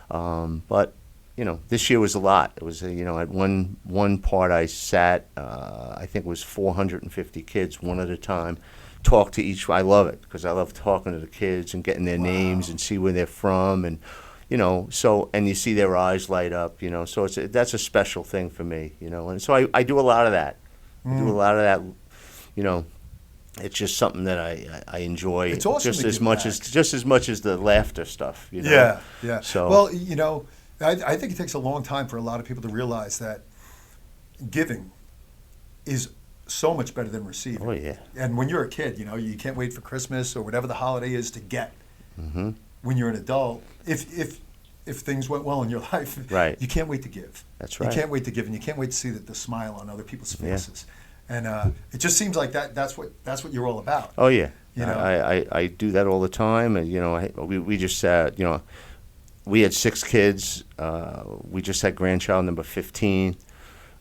[SPEAKER 1] But you know, this year was a lot. It was, you know, at one part I sat, I think it was 450 kids, one at a time, talk to each. I love it because I love talking to the kids and getting their names and see where they're from, and you know, so, and you see their eyes light up, you know, so that's a special thing for me, you know, and so I do a lot of that. I do a lot of that, you know. It's just something that I enjoy.
[SPEAKER 2] It's awesome
[SPEAKER 1] just
[SPEAKER 2] to
[SPEAKER 1] as
[SPEAKER 2] give
[SPEAKER 1] much
[SPEAKER 2] back.
[SPEAKER 1] just as much as the laughter stuff, you know.
[SPEAKER 2] Yeah, yeah.
[SPEAKER 1] So
[SPEAKER 2] Well, you know, I think it takes a long time for a lot of people to realize that giving is so much better than receiving.
[SPEAKER 1] Oh yeah.
[SPEAKER 2] And when you're a kid, you know, you can't wait for Christmas or whatever the holiday is to get.
[SPEAKER 1] Mm-hmm.
[SPEAKER 2] When you're an adult, if things went well in your life,
[SPEAKER 1] Right.
[SPEAKER 2] you can't wait to give.
[SPEAKER 1] That's right.
[SPEAKER 2] You can't wait to give, and you can't wait to see the smile on other people's
[SPEAKER 1] Yeah.
[SPEAKER 2] faces. And it just seems like that's what you're all about.
[SPEAKER 1] Oh yeah.
[SPEAKER 2] You know?
[SPEAKER 1] I do that all the time, and you know, we just you know, we had 6 kids. We just had grandchild number 15.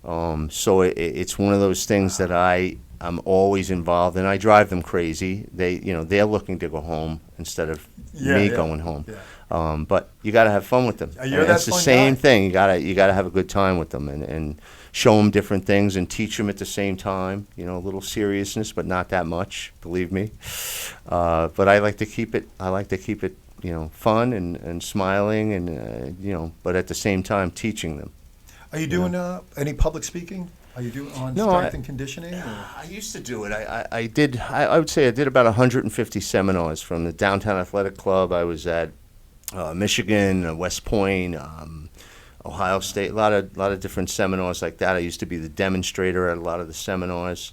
[SPEAKER 1] So it's one of those things that I'm always involved in. I drive them crazy. They're looking to go home instead of me going home.
[SPEAKER 2] Yeah.
[SPEAKER 1] But you got to have fun with them.
[SPEAKER 2] You're
[SPEAKER 1] And
[SPEAKER 2] that
[SPEAKER 1] it's the
[SPEAKER 2] fun
[SPEAKER 1] same
[SPEAKER 2] guy.
[SPEAKER 1] thing. You gotta have a good time with them and show them different things and teach them at the same time. You know, a little seriousness, but not that much. Believe me. But I like to keep it. You know, fun and smiling and you know, but at the same time teaching them.
[SPEAKER 2] Are you doing any public speaking? Are you doing on
[SPEAKER 1] No,
[SPEAKER 2] strength and conditioning? Or?
[SPEAKER 1] I used to do it. I would say I did about 150 seminars from the Downtown Athletic Club. I was at Michigan, West Point, Ohio State, a lot of different seminars like that. I used to be the demonstrator at a lot of the seminars.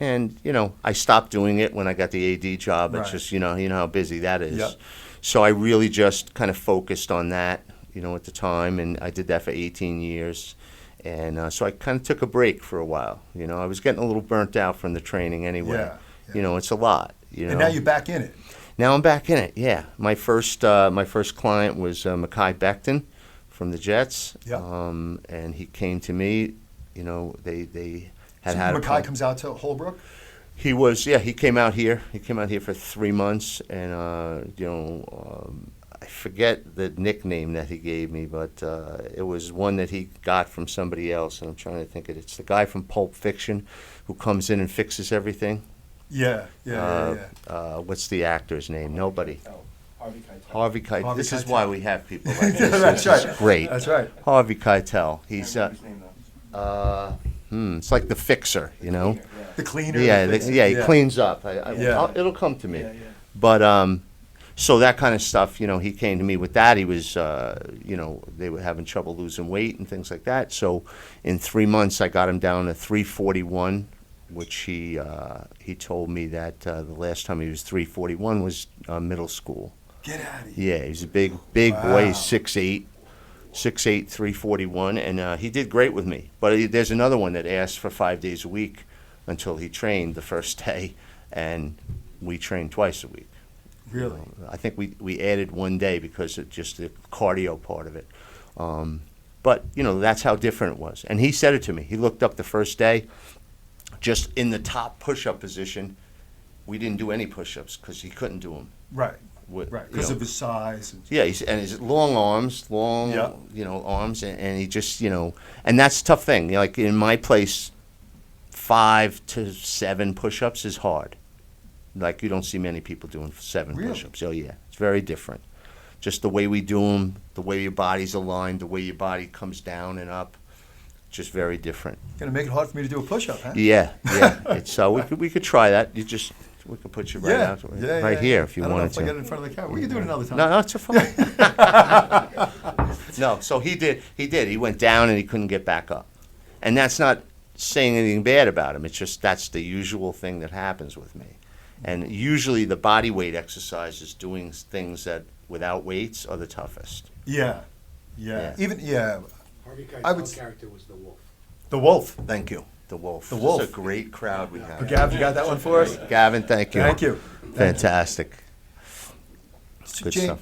[SPEAKER 1] And, you know, I stopped doing it when I got the AD job. It's
[SPEAKER 2] Right.
[SPEAKER 1] just, you know how busy that is.
[SPEAKER 2] Yep.
[SPEAKER 1] So I really just kind of focused on that, you know, at the time. And I did that for 18 years. And so I kind of took a break for a while. You know, I was getting a little burnt out from the training anyway.
[SPEAKER 2] Yeah, yeah.
[SPEAKER 1] You know, it's a lot, you know.
[SPEAKER 2] And now you're back in it.
[SPEAKER 1] Now I'm back in it, yeah. My first client was Mekhi Becton from the Jets.
[SPEAKER 2] Yep.
[SPEAKER 1] And he came to me, you know, they had
[SPEAKER 2] So
[SPEAKER 1] had a
[SPEAKER 2] Mekhi comes out to Holbrook.
[SPEAKER 1] he came out here. He came out here for 3 months, and I forget the nickname that he gave me, but it was one that he got from somebody else, and I'm trying to think of it. It's the guy from Pulp Fiction who comes in and fixes everything.
[SPEAKER 2] Yeah.
[SPEAKER 1] What's the actor's name? Nobody.
[SPEAKER 3] Harvey Keitel.
[SPEAKER 1] Harvey Keitel.
[SPEAKER 2] Harvey
[SPEAKER 1] This is
[SPEAKER 2] Keitel.
[SPEAKER 1] why we have people like this.
[SPEAKER 2] That's
[SPEAKER 1] This is
[SPEAKER 2] right.
[SPEAKER 1] great.
[SPEAKER 2] That's right.
[SPEAKER 1] Harvey Keitel. He's
[SPEAKER 3] Can't remember his name, though.
[SPEAKER 1] it's like the fixer, you know.
[SPEAKER 3] Yeah.
[SPEAKER 2] The cleaner.
[SPEAKER 1] Yeah,
[SPEAKER 2] the fixer.
[SPEAKER 1] he cleans up.
[SPEAKER 2] Yeah.
[SPEAKER 1] It'll come to me.
[SPEAKER 3] Yeah, yeah.
[SPEAKER 1] But so that kind of stuff, you know, he came to me with that. He was, you know, they were having trouble losing weight and things like that. So in 3 months, I got him down to 341, which he told me that the last time he was 341 was middle school.
[SPEAKER 2] Get out of here.
[SPEAKER 1] Yeah, he's a big boy. He's 6'8", 341, and he did great with me. But there's another one that asked for 5 days a week until he trained the first day, and we trained twice a week.
[SPEAKER 2] Really?
[SPEAKER 1] I think we added one day because of just the cardio part of it. But, that's how different it was. And he said it to me. He looked up the first day, just in the top push-up position. We didn't do any push-ups because he couldn't do them.
[SPEAKER 2] Right.
[SPEAKER 1] With,
[SPEAKER 2] Right. Because of his size.
[SPEAKER 1] Yeah, and his long arms,
[SPEAKER 2] Yeah.
[SPEAKER 1] arms, and he just, and that's a tough thing. Like in my place, 5 to 7 push-ups is hard. Like you don't see many people doing 7
[SPEAKER 2] Really?
[SPEAKER 1] push-ups. Oh yeah, it's very different. Just the way we do them, the way your body's aligned, the way your body comes down and up, just very different.
[SPEAKER 2] Gonna make it hard for me to do a push-up, huh?
[SPEAKER 1] Yeah. It's we could try that. We could put you right out right here if you
[SPEAKER 2] I don't know
[SPEAKER 1] wanted
[SPEAKER 2] if I
[SPEAKER 1] to.
[SPEAKER 2] get it in front of the camera. We can do it another time.
[SPEAKER 1] No, it's fine. No, so he did. He went down and he couldn't get back up, and that's not saying anything bad about him. It's just that's the usual thing that happens with me, and usually the body weight exercises, doing things that without weights, are the toughest.
[SPEAKER 2] Yeah.
[SPEAKER 1] Yeah.
[SPEAKER 3] Harvey
[SPEAKER 2] I would
[SPEAKER 3] Keitel's character was the wolf.
[SPEAKER 2] The wolf.
[SPEAKER 1] Thank you. The Wolf.
[SPEAKER 2] The Wolf.
[SPEAKER 1] It's a great crowd we have.
[SPEAKER 2] Gav, you got that one for us?
[SPEAKER 1] Gavin, thank you.
[SPEAKER 2] Thank you.
[SPEAKER 1] Fantastic.
[SPEAKER 2] So,
[SPEAKER 1] Good
[SPEAKER 2] Jane,
[SPEAKER 1] stuff.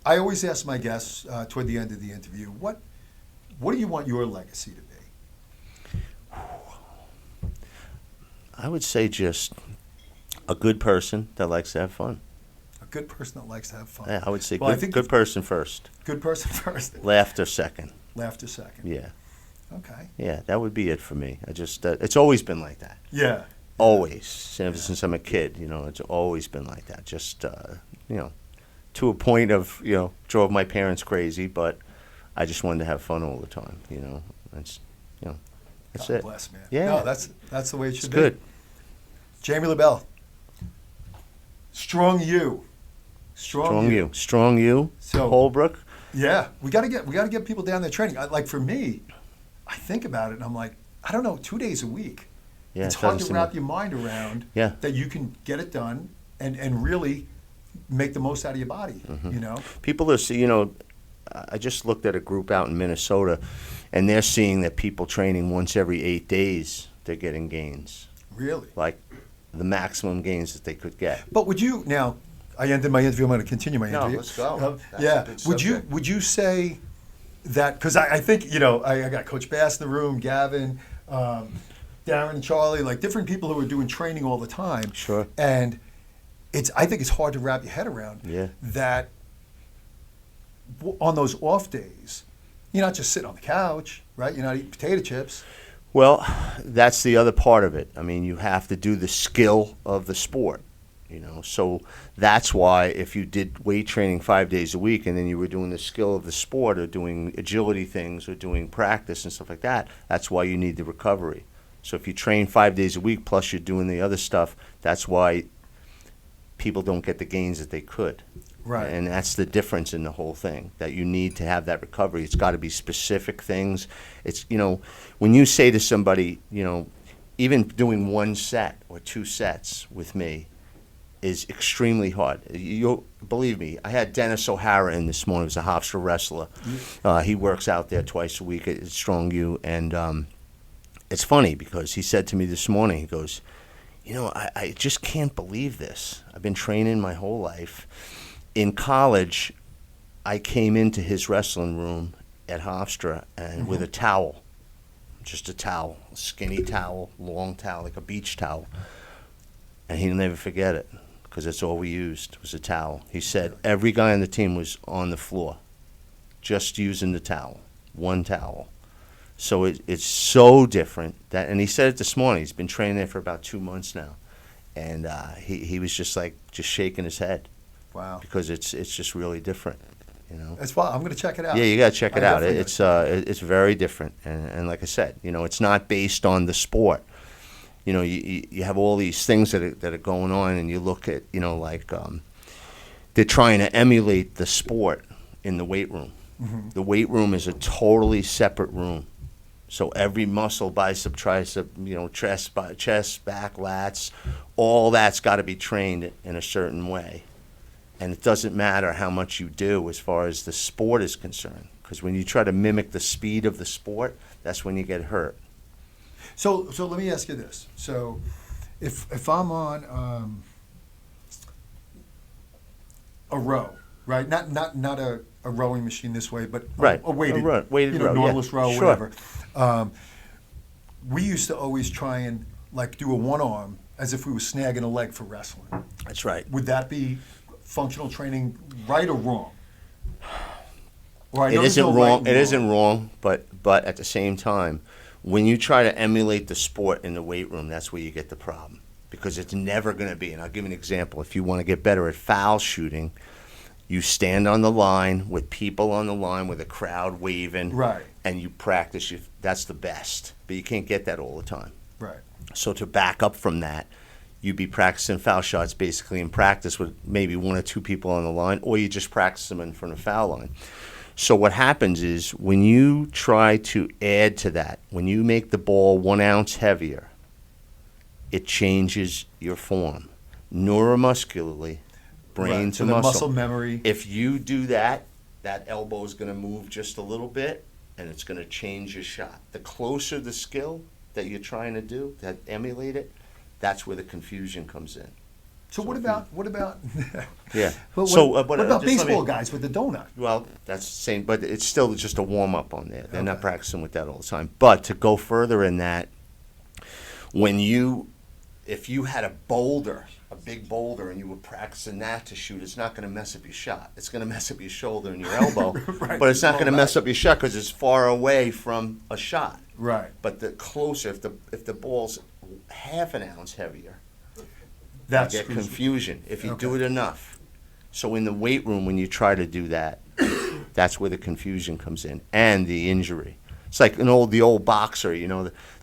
[SPEAKER 2] I always ask my guests toward the end of the interview, what do you want your legacy to be?
[SPEAKER 1] I would say just a good person that likes to have fun.
[SPEAKER 2] A good person that likes to have fun.
[SPEAKER 1] Yeah, I would say
[SPEAKER 2] Well, I think
[SPEAKER 1] good person first.
[SPEAKER 2] Good person first.
[SPEAKER 1] Laughter second.
[SPEAKER 2] Laughter second.
[SPEAKER 1] Yeah.
[SPEAKER 2] Okay.
[SPEAKER 1] Yeah, that would be it for me. I just it's always been like that.
[SPEAKER 2] Yeah.
[SPEAKER 1] Always. Ever since I'm a kid, it's always been like that. Just to a point of, drove my parents crazy, but I just wanted to have fun all the time, That's that's
[SPEAKER 2] God
[SPEAKER 1] it.
[SPEAKER 2] bless, man.
[SPEAKER 1] Yeah.
[SPEAKER 2] No, that's the way it
[SPEAKER 1] It's
[SPEAKER 2] should
[SPEAKER 1] good.
[SPEAKER 2] be. Jamie LaBelle. Strong you.
[SPEAKER 1] Strong you. Strong you.
[SPEAKER 2] So-
[SPEAKER 1] Holbrook.
[SPEAKER 2] Yeah, we got to get people down there training. Like for me, I think about it and I'm like, I don't know, 2 days a week.
[SPEAKER 1] Yeah,
[SPEAKER 2] It's
[SPEAKER 1] it
[SPEAKER 2] hard
[SPEAKER 1] doesn't
[SPEAKER 2] to
[SPEAKER 1] seem
[SPEAKER 2] wrap
[SPEAKER 1] like-
[SPEAKER 2] your mind around
[SPEAKER 1] Yeah.
[SPEAKER 2] that you can get it done and really make the most out of your body.
[SPEAKER 1] Mm-hmm. People are, I just looked at a group out in Minnesota, and they're seeing that people training once every 8 days, they're getting gains,
[SPEAKER 2] Really.
[SPEAKER 1] like the maximum gains that they could get.
[SPEAKER 2] But would you now? I ended my interview. I'm going to continue my
[SPEAKER 1] No,
[SPEAKER 2] interview.
[SPEAKER 1] let's go. That's a
[SPEAKER 2] Yeah.
[SPEAKER 1] good
[SPEAKER 2] Would you
[SPEAKER 1] subject.
[SPEAKER 2] say that? Because I think I got Coach Bass in the room, Gavin, Darren, and Charlie, like different people who are doing training all the time.
[SPEAKER 1] Sure.
[SPEAKER 2] And I think it's hard to wrap your head around.
[SPEAKER 1] Yeah.
[SPEAKER 2] That on those off days, you're not just sitting on the couch, right? You're not eating potato chips.
[SPEAKER 1] Well, that's the other part of it. I mean, you have to do the skill of the sport, So that's why if you did weight training 5 days a week and then you were doing the skill of the sport or doing agility things or doing practice and stuff like that, that's why you need the recovery. So if you train 5 days a week plus you're doing the other stuff, that's why people don't get the gains that they could.
[SPEAKER 2] Right.
[SPEAKER 1] And that's the difference in the whole thing, that you need to have that recovery. It's got to be specific things. It's, when you say to somebody, even doing 1 set or 2 sets with me is extremely hard. You'll believe me, I had Dennis O'Hara in this morning. He was a Hofstra wrestler. He works out there twice a week at Strong U. And it's funny because he said to me this morning, he goes, I just can't believe this. I've been training my whole life. In college, I came into his wrestling room at Hofstra and with a towel, just a towel, a skinny towel, long towel, like a beach towel. And he'll never forget it because that's all we used was a towel. He said every guy on the team was on the floor just using the towel, 1 towel. So it's so different that, and he said it this morning. He's been training there for about 2 months now, and he was just shaking his head.
[SPEAKER 2] Wow.
[SPEAKER 1] Because it's just really different,
[SPEAKER 2] That's why I'm going to check it out.
[SPEAKER 1] Yeah, you got to check it
[SPEAKER 2] I
[SPEAKER 1] out.
[SPEAKER 2] definitely
[SPEAKER 1] It's very different, and like I said, it's not based on the sport. You have all these things that are going on, and you look at they're trying to emulate the sport in the weight room.
[SPEAKER 2] Mm-hmm.
[SPEAKER 1] The weight room is a totally separate room. So every muscle, bicep, tricep, chest, back, lats, all that's got to be trained in a certain way. And it doesn't matter how much you do as far as the sport is concerned. Because when you try to mimic the speed of the sport, that's when you get hurt.
[SPEAKER 2] So let me ask you this. So if I'm on, a row, right? Not a rowing machine this way, but
[SPEAKER 1] Right.
[SPEAKER 2] a weighted,
[SPEAKER 1] Weighted row, yeah.
[SPEAKER 2] Nautilus row,
[SPEAKER 1] Sure.
[SPEAKER 2] whatever. We used to always try and like do a one arm as if we were snagging a leg for wrestling.
[SPEAKER 1] That's right.
[SPEAKER 2] Would that be functional training, right or wrong? Or I know
[SPEAKER 1] It
[SPEAKER 2] there's
[SPEAKER 1] isn't
[SPEAKER 2] no right
[SPEAKER 1] wrong.
[SPEAKER 2] and
[SPEAKER 1] It isn't wrong, but at the same time, when you try to emulate the sport in the weight room, that's where you get the problem, because it's never going to be. And I'll give you an example. If you want to get better at foul shooting, you stand on the line with people on the line with a crowd waving,
[SPEAKER 2] Right.
[SPEAKER 1] and you practice. That's the best, but you can't get that all the time.
[SPEAKER 2] Right.
[SPEAKER 1] So to back up from that, you'd be practicing foul shots basically in practice with maybe one or two people on the line, or you just practice them in front of the foul line. So what happens is when you try to add to that, when you make the ball 1 ounce heavier, it changes your form neuromuscularly, brain
[SPEAKER 2] Right.
[SPEAKER 1] to
[SPEAKER 2] So the
[SPEAKER 1] muscle.
[SPEAKER 2] muscle memory.
[SPEAKER 1] If you do that, that elbow is going to move just a little bit, and it's going to change your shot. The closer the skill that you're trying to do, that emulate it, that's where the confusion comes in.
[SPEAKER 2] So what
[SPEAKER 1] if
[SPEAKER 2] about
[SPEAKER 1] Yeah.
[SPEAKER 2] But
[SPEAKER 1] So,
[SPEAKER 2] what
[SPEAKER 1] but,
[SPEAKER 2] about
[SPEAKER 1] just let me-
[SPEAKER 2] baseball guys with the donut?
[SPEAKER 1] Well, that's the same, but it's still just a warm-up on there. They're not practicing with that all the time. But to go further in that, if you had a boulder, a big boulder, and you were practicing that to shoot, it's not going to mess up your shot. It's going to mess up your shoulder and your elbow,
[SPEAKER 2] Right.
[SPEAKER 1] but it's not going to
[SPEAKER 2] Fall
[SPEAKER 1] mess
[SPEAKER 2] back.
[SPEAKER 1] up your shot because it's far away from a shot.
[SPEAKER 2] Right.
[SPEAKER 1] But the closer, if the ball's half an ounce heavier,
[SPEAKER 2] That's
[SPEAKER 1] you get
[SPEAKER 2] crucial.
[SPEAKER 1] confusion if you do
[SPEAKER 2] Okay.
[SPEAKER 1] it enough. So in the weight room, when you try to do that, that's where the confusion comes in and the injury. It's like the old boxer,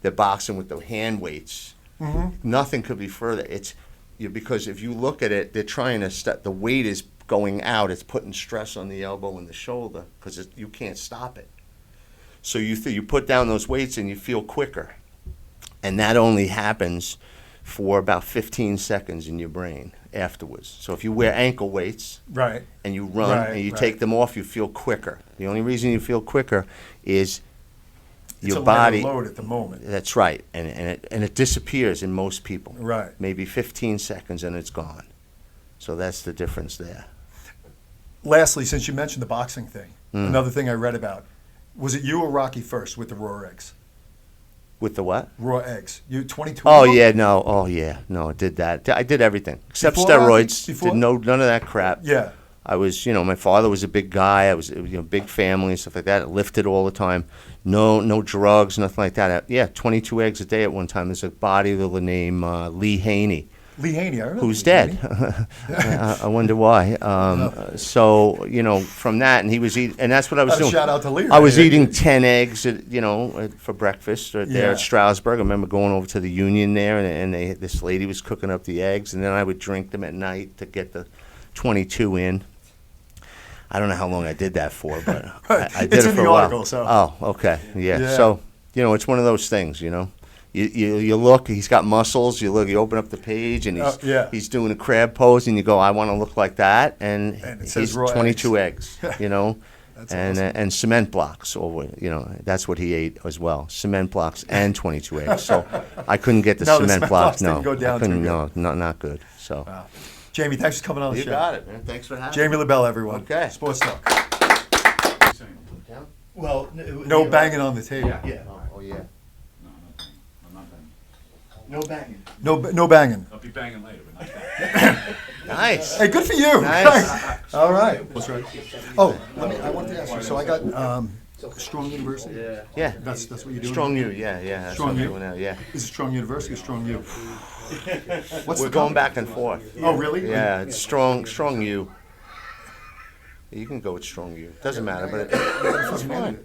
[SPEAKER 1] they're boxing with the hand weights.
[SPEAKER 2] Mm-hmm.
[SPEAKER 1] Nothing could be further. Because if you look at it, they're trying to the weight is going out. It's putting stress on the elbow and the shoulder because you can't stop it. So you put down those weights and you feel quicker, and that only happens for about 15 seconds in your brain afterwards. So if you wear ankle weights
[SPEAKER 2] Right.
[SPEAKER 1] and you run
[SPEAKER 2] Right,
[SPEAKER 1] and you
[SPEAKER 2] right.
[SPEAKER 1] take them off, you feel quicker. The only reason you feel quicker is
[SPEAKER 2] It's
[SPEAKER 1] your
[SPEAKER 2] a lighter
[SPEAKER 1] body.
[SPEAKER 2] load at the moment.
[SPEAKER 1] That's right, and it disappears in most people.
[SPEAKER 2] Right.
[SPEAKER 1] Maybe 15 seconds and it's gone. So that's the difference there.
[SPEAKER 2] Lastly, since you mentioned the boxing thing,
[SPEAKER 1] Mm.
[SPEAKER 2] another thing I read about, was it you or Rocky first with the raw eggs?
[SPEAKER 1] With the what?
[SPEAKER 2] Raw eggs. You 22.
[SPEAKER 1] Oh
[SPEAKER 2] of them?
[SPEAKER 1] yeah, no, I did that. I did everything except
[SPEAKER 2] Before, Rocky?
[SPEAKER 1] steroids.
[SPEAKER 2] Before?
[SPEAKER 1] Did none of that crap.
[SPEAKER 2] Yeah.
[SPEAKER 1] I was, my father was a big guy. I was, big family and stuff like that. I lifted all the time. No drugs, nothing like that. 22 eggs a day at one time. There's a bodybuilder named Lee Haney,
[SPEAKER 2] Lee Haney, I remember.
[SPEAKER 1] who's
[SPEAKER 2] Lee
[SPEAKER 1] dead.
[SPEAKER 2] Haney.
[SPEAKER 1] I wonder why. So, from that, and he was eating, and that's what I was doing.
[SPEAKER 2] Shout out to Lee.
[SPEAKER 1] I was
[SPEAKER 2] right?
[SPEAKER 1] eating 10 eggs, for breakfast there
[SPEAKER 2] Yeah.
[SPEAKER 1] at Stroudsburg. I remember going over to the Union there, and this lady was cooking up the eggs, and then I would drink them at night to get the 22 in. I don't know how long I did that for, but I did
[SPEAKER 2] It's
[SPEAKER 1] it
[SPEAKER 2] in
[SPEAKER 1] for
[SPEAKER 2] the
[SPEAKER 1] a while.
[SPEAKER 2] article, so.
[SPEAKER 1] Oh, okay, yeah.
[SPEAKER 2] Yeah.
[SPEAKER 1] So, it's one of those things, You look, he's got muscles. You open up the page, and
[SPEAKER 2] yeah.
[SPEAKER 1] he's doing a crab pose, and you go, I want to look like that, and
[SPEAKER 2] it says
[SPEAKER 1] he's
[SPEAKER 2] raw
[SPEAKER 1] 22 eggs,
[SPEAKER 2] That's
[SPEAKER 1] and
[SPEAKER 2] awesome.
[SPEAKER 1] and cement blocks over, that's what he ate as well, cement blocks and 22 eggs. So I couldn't get the
[SPEAKER 2] No, the
[SPEAKER 1] cement
[SPEAKER 2] cement
[SPEAKER 1] blocks.
[SPEAKER 2] blocks didn't go down
[SPEAKER 1] I couldn't.
[SPEAKER 2] too good.
[SPEAKER 1] No, not good. So
[SPEAKER 2] Wow. Jamie, thanks for coming on the
[SPEAKER 1] you
[SPEAKER 2] show.
[SPEAKER 1] got it, man. Thanks for having
[SPEAKER 2] Jamie
[SPEAKER 1] me.
[SPEAKER 2] LaBelle, everyone.
[SPEAKER 1] Okay.
[SPEAKER 2] Sports Talk.
[SPEAKER 5] Well,
[SPEAKER 2] No banging on the table.
[SPEAKER 5] Yeah.
[SPEAKER 1] Oh yeah.
[SPEAKER 4] I'm not banging.
[SPEAKER 5] No banging.
[SPEAKER 2] No banging.
[SPEAKER 4] I'll be banging later, but not banging.
[SPEAKER 1] Nice.
[SPEAKER 2] Hey, good for you.
[SPEAKER 1] Nice.
[SPEAKER 2] All right. Oh, I wanted to ask you. So I got Strong University.
[SPEAKER 1] Yeah.
[SPEAKER 2] That's what you're doing.
[SPEAKER 1] Strong U. Yeah. That's
[SPEAKER 2] Strong
[SPEAKER 1] what I'm
[SPEAKER 2] U?
[SPEAKER 1] doing now. Yeah.
[SPEAKER 2] Is it Strong University or Strong U? What's
[SPEAKER 1] We're
[SPEAKER 2] the
[SPEAKER 1] going
[SPEAKER 2] company?
[SPEAKER 1] back and forth.
[SPEAKER 2] Oh, really?
[SPEAKER 1] Yeah, it's strong U. You can go with strong U. Doesn't matter, but it's fine.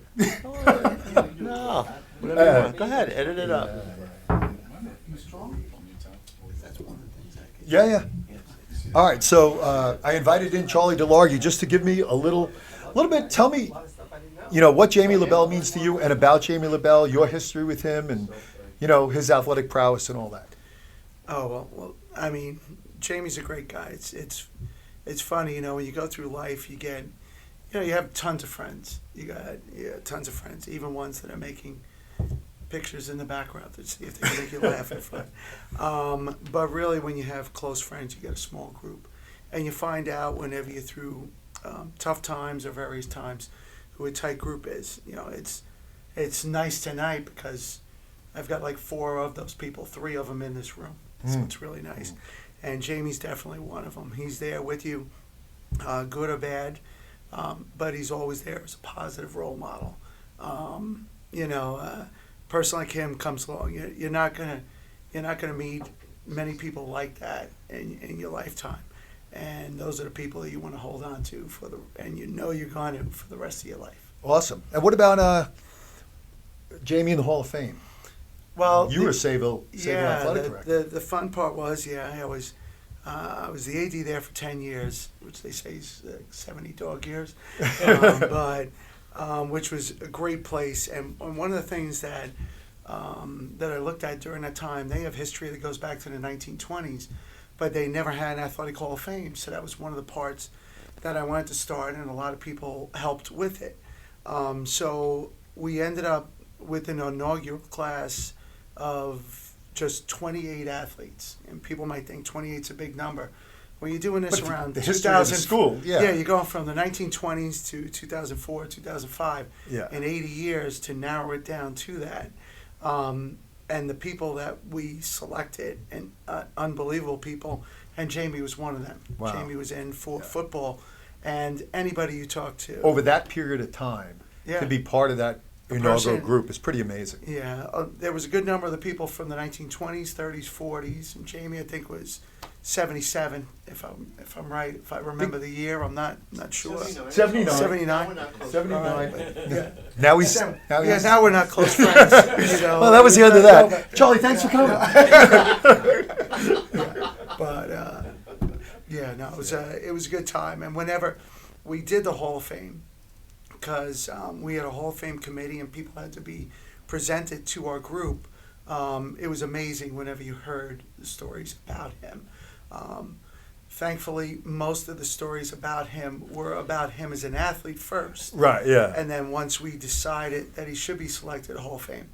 [SPEAKER 1] No, whatever you want. Go ahead, edit it up.
[SPEAKER 2] Yeah. All right. So I invited in Charlie DeLargy just to give me a little bit. Tell me, what Jamie LaBelle means to you, and about Jamie LaBelle, your history with him, and his athletic prowess and all that.
[SPEAKER 6] Oh well, I mean, Jamie's a great guy. It's funny, when you go through life, you get, you have tons of friends. You got tons of friends, even ones that are making pictures in the background to see if they can make you laugh in front. But really, when you have close friends, you get a small group, and you find out whenever you're through tough times or various times who a tight group is. You know, it's nice tonight because I've got like 4 of those people, 3 of them in this room, so it's really nice. And Jamie's definitely one of them. He's there with you, good or bad, but he's always there as a positive role model. You know, a person like him comes along. You're not gonna meet many people like that in your lifetime, and those are the people that you want to hold on to and you know you're going to for the rest of your life.
[SPEAKER 2] Awesome. And what about Jamie in the Hall of Fame?
[SPEAKER 6] Well,
[SPEAKER 2] You were Sayville athletic director.
[SPEAKER 6] The fun part was, I was the AD there for 10 years, which they say is 70 dog years, but which was a great place. And one of the things that I looked at during that time, they have history that goes back to the 1920s, but they never had an athletic hall of fame. So that was one of the parts that I wanted to start, and a lot of people helped with it. So we ended up with an inaugural class of just 28 athletes. And people might think 28 is a big number. When you're doing this
[SPEAKER 2] But
[SPEAKER 6] around
[SPEAKER 2] the history of the
[SPEAKER 6] 2000,
[SPEAKER 2] school, yeah.
[SPEAKER 6] you're going from the 1920s to 2004, 2005,
[SPEAKER 2] Yeah.
[SPEAKER 6] in 80 years to narrow it down to that. And the people that we selected, and unbelievable people, and Jamie was one of them.
[SPEAKER 2] Wow.
[SPEAKER 6] Jamie was in for football, and anybody you talk to.
[SPEAKER 2] Over that period of time,
[SPEAKER 6] Yeah.
[SPEAKER 2] to be part of that inaugural
[SPEAKER 6] person-
[SPEAKER 2] group is pretty amazing.
[SPEAKER 6] Yeah, there was a good number of the people from the 1920s, 30s, 40s, and Jamie, I think, was 77, if I'm right. If I remember the year, I'm not sure.
[SPEAKER 2] 79.
[SPEAKER 6] 79.
[SPEAKER 2] 79.
[SPEAKER 6] Yeah.
[SPEAKER 2] Now he's
[SPEAKER 6] Now we're not close friends. You know,
[SPEAKER 2] well, that was the end of that. Charlie, thanks for coming.
[SPEAKER 6] But no, it was a good time. And whenever we did the Hall of Fame, because we had a Hall of Fame committee and people had to be presented to our group, it was amazing whenever you heard the stories about him. Thankfully, most of the stories about him were about him as an athlete first.
[SPEAKER 2] Right, yeah.
[SPEAKER 6] And then once we decided that he should be selected to Hall of Fame,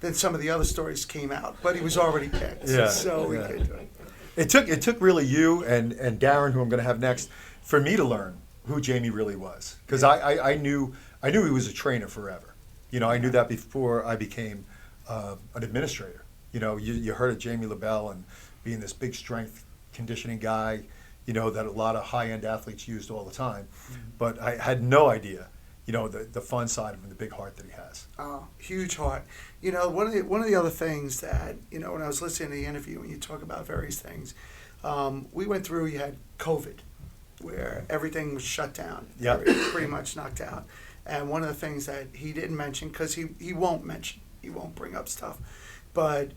[SPEAKER 6] then some of the other stories came out. But he was already picked.
[SPEAKER 2] Yeah,
[SPEAKER 6] So we
[SPEAKER 2] yeah.
[SPEAKER 6] could.
[SPEAKER 2] It took really you and Darren, who I'm going to have next, for me to learn who Jamie really was. Because I knew he was a trainer forever. You know, I knew that before I became an administrator. You know, you heard of Jamie LaBelle and being this big strength conditioning guy, you know, that a lot of high-end athletes used all the time.
[SPEAKER 6] Mm-hmm.
[SPEAKER 2] But I had no idea, you know, the fun side of him, the big heart that he has.
[SPEAKER 6] Huge heart. You know, one of the other things that, you know, when I was listening to the interview and you talk about various things, we went through, you had COVID, where everything was shut down.
[SPEAKER 2] Yep.
[SPEAKER 6] Pretty much knocked out. And one of the things that he didn't mention, because he won't bring up stuff, but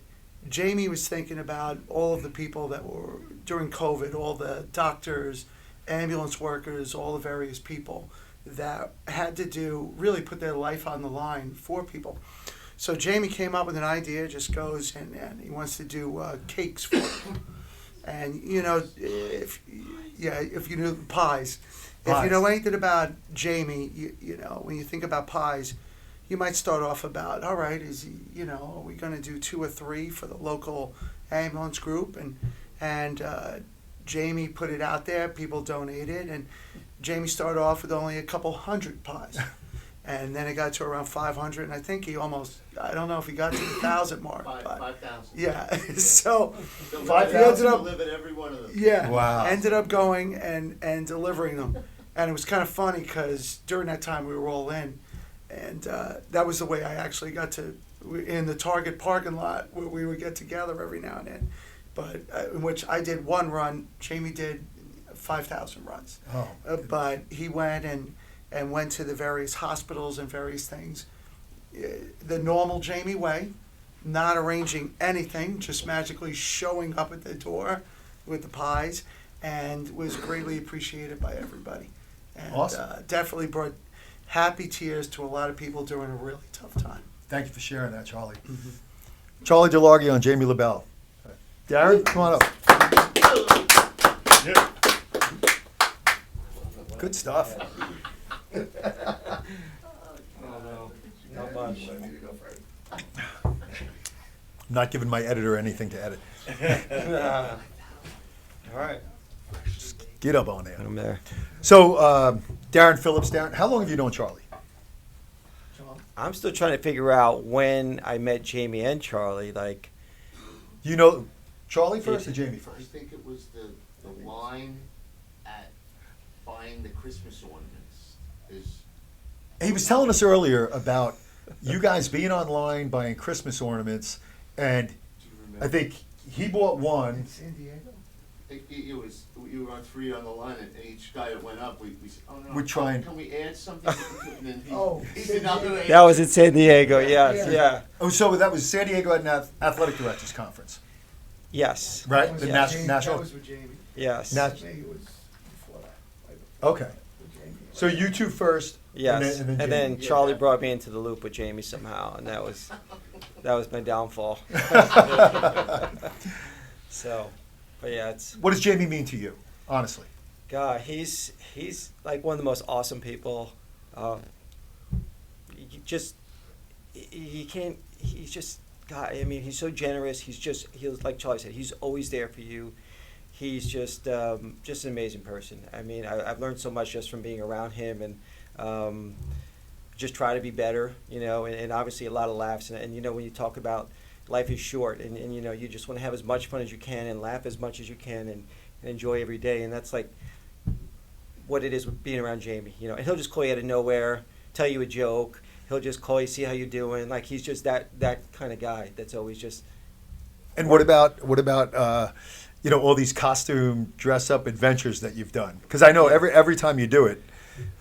[SPEAKER 6] Jamie was thinking about all of the people that were, during COVID, all the doctors, ambulance workers, all the various people that had to really put their life on the line for people. So Jamie came up with an idea, just goes and he wants to do cakes for them. And, you know, if you knew pies. If you know anything about Jamie, you know, when you think about pies, you might start off about, all right, are we going to do 2 or 3 for the local ambulance group? And Jamie put it out there, people donated, and Jamie started off with only a couple hundred pies. And then it got to around 500, and I think he I don't know if he got to the 1,000 mark.
[SPEAKER 3] 5,000.
[SPEAKER 6] Yeah, so
[SPEAKER 3] He
[SPEAKER 2] 5,000?
[SPEAKER 3] ended up delivered every one of them.
[SPEAKER 6] yeah,
[SPEAKER 2] Wow.
[SPEAKER 6] ended up going and delivering them. And it was kind of funny because during that time we were all in, and that was the way I actually got to, in the Target parking lot where we would get together every now and then. But in which I did 1 run, Jamie did 5,000 runs.
[SPEAKER 2] Oh,
[SPEAKER 6] But he went and went to the various hospitals and various things. The normal Jamie way, not arranging anything, just magically showing up at the door with the pies, and was greatly appreciated by everybody. And
[SPEAKER 2] Awesome.
[SPEAKER 6] Definitely brought happy tears to a lot of people during a really tough time.
[SPEAKER 2] thank you for sharing that, Charlie. Charlie DeLargy on Jamie LaBelle. Darren, come on up. Good stuff.
[SPEAKER 4] Not much.
[SPEAKER 2] I'm not giving my editor anything to edit.
[SPEAKER 4] All right.
[SPEAKER 2] Get up on there.
[SPEAKER 5] I'm there.
[SPEAKER 2] So, Darren Phillips, Darren, how long have you known Charlie?
[SPEAKER 5] I'm still trying to figure out when I met Jamie and Charlie. Like,
[SPEAKER 2] You know Charlie first or Jamie
[SPEAKER 7] I
[SPEAKER 2] first?
[SPEAKER 7] think it was the line at buying the Christmas ornaments.
[SPEAKER 2] He was telling us earlier about you guys being online buying Christmas ornaments, and
[SPEAKER 7] Do you remember?
[SPEAKER 2] I think he bought one.
[SPEAKER 6] San Diego.
[SPEAKER 7] It was, we were on three on the line, and each guy that went up, we said, oh no.
[SPEAKER 2] We're trying-
[SPEAKER 7] Can we add something? And then
[SPEAKER 6] Oh,
[SPEAKER 7] he said, no, no,
[SPEAKER 5] that was in San Diego. Yes, yeah.
[SPEAKER 2] Oh, so that was San Diego at an athletic directors conference,
[SPEAKER 5] Yes,
[SPEAKER 2] right?
[SPEAKER 6] That was
[SPEAKER 2] The
[SPEAKER 6] with
[SPEAKER 2] nas-
[SPEAKER 6] Jamie.
[SPEAKER 2] national.
[SPEAKER 6] That was with Jamie.
[SPEAKER 5] yes.
[SPEAKER 2] Nat-
[SPEAKER 6] Maybe it was before that.
[SPEAKER 2] Okay,
[SPEAKER 6] With Jamie.
[SPEAKER 2] so you two first.
[SPEAKER 5] Yes,
[SPEAKER 2] and then Jamie.
[SPEAKER 7] Yeah,
[SPEAKER 5] Charlie
[SPEAKER 7] yeah.
[SPEAKER 5] brought me into the loop with Jamie somehow, and that was my downfall. So, but yeah, it's
[SPEAKER 2] What does Jamie mean to you, honestly?
[SPEAKER 5] God. He's like one of the most awesome people. You can't. He's just God. I mean, he's so generous. He's like Charlie said. He's always there for you. He's just an amazing person. I mean, I've learned so much just from being around him, and just try to be better, and obviously a lot of laughs. And when you talk about life is short, and you just want to have as much fun as you can and laugh as much as you can and enjoy every day. And that's like what it is with being around Jamie, and he'll just call you out of nowhere, tell you a joke. He'll just call you, see how you're doing. Like, he's just that kind of guy that's always just.
[SPEAKER 2] And what about all these costume dress up adventures that you've done? Because I know every time you do it,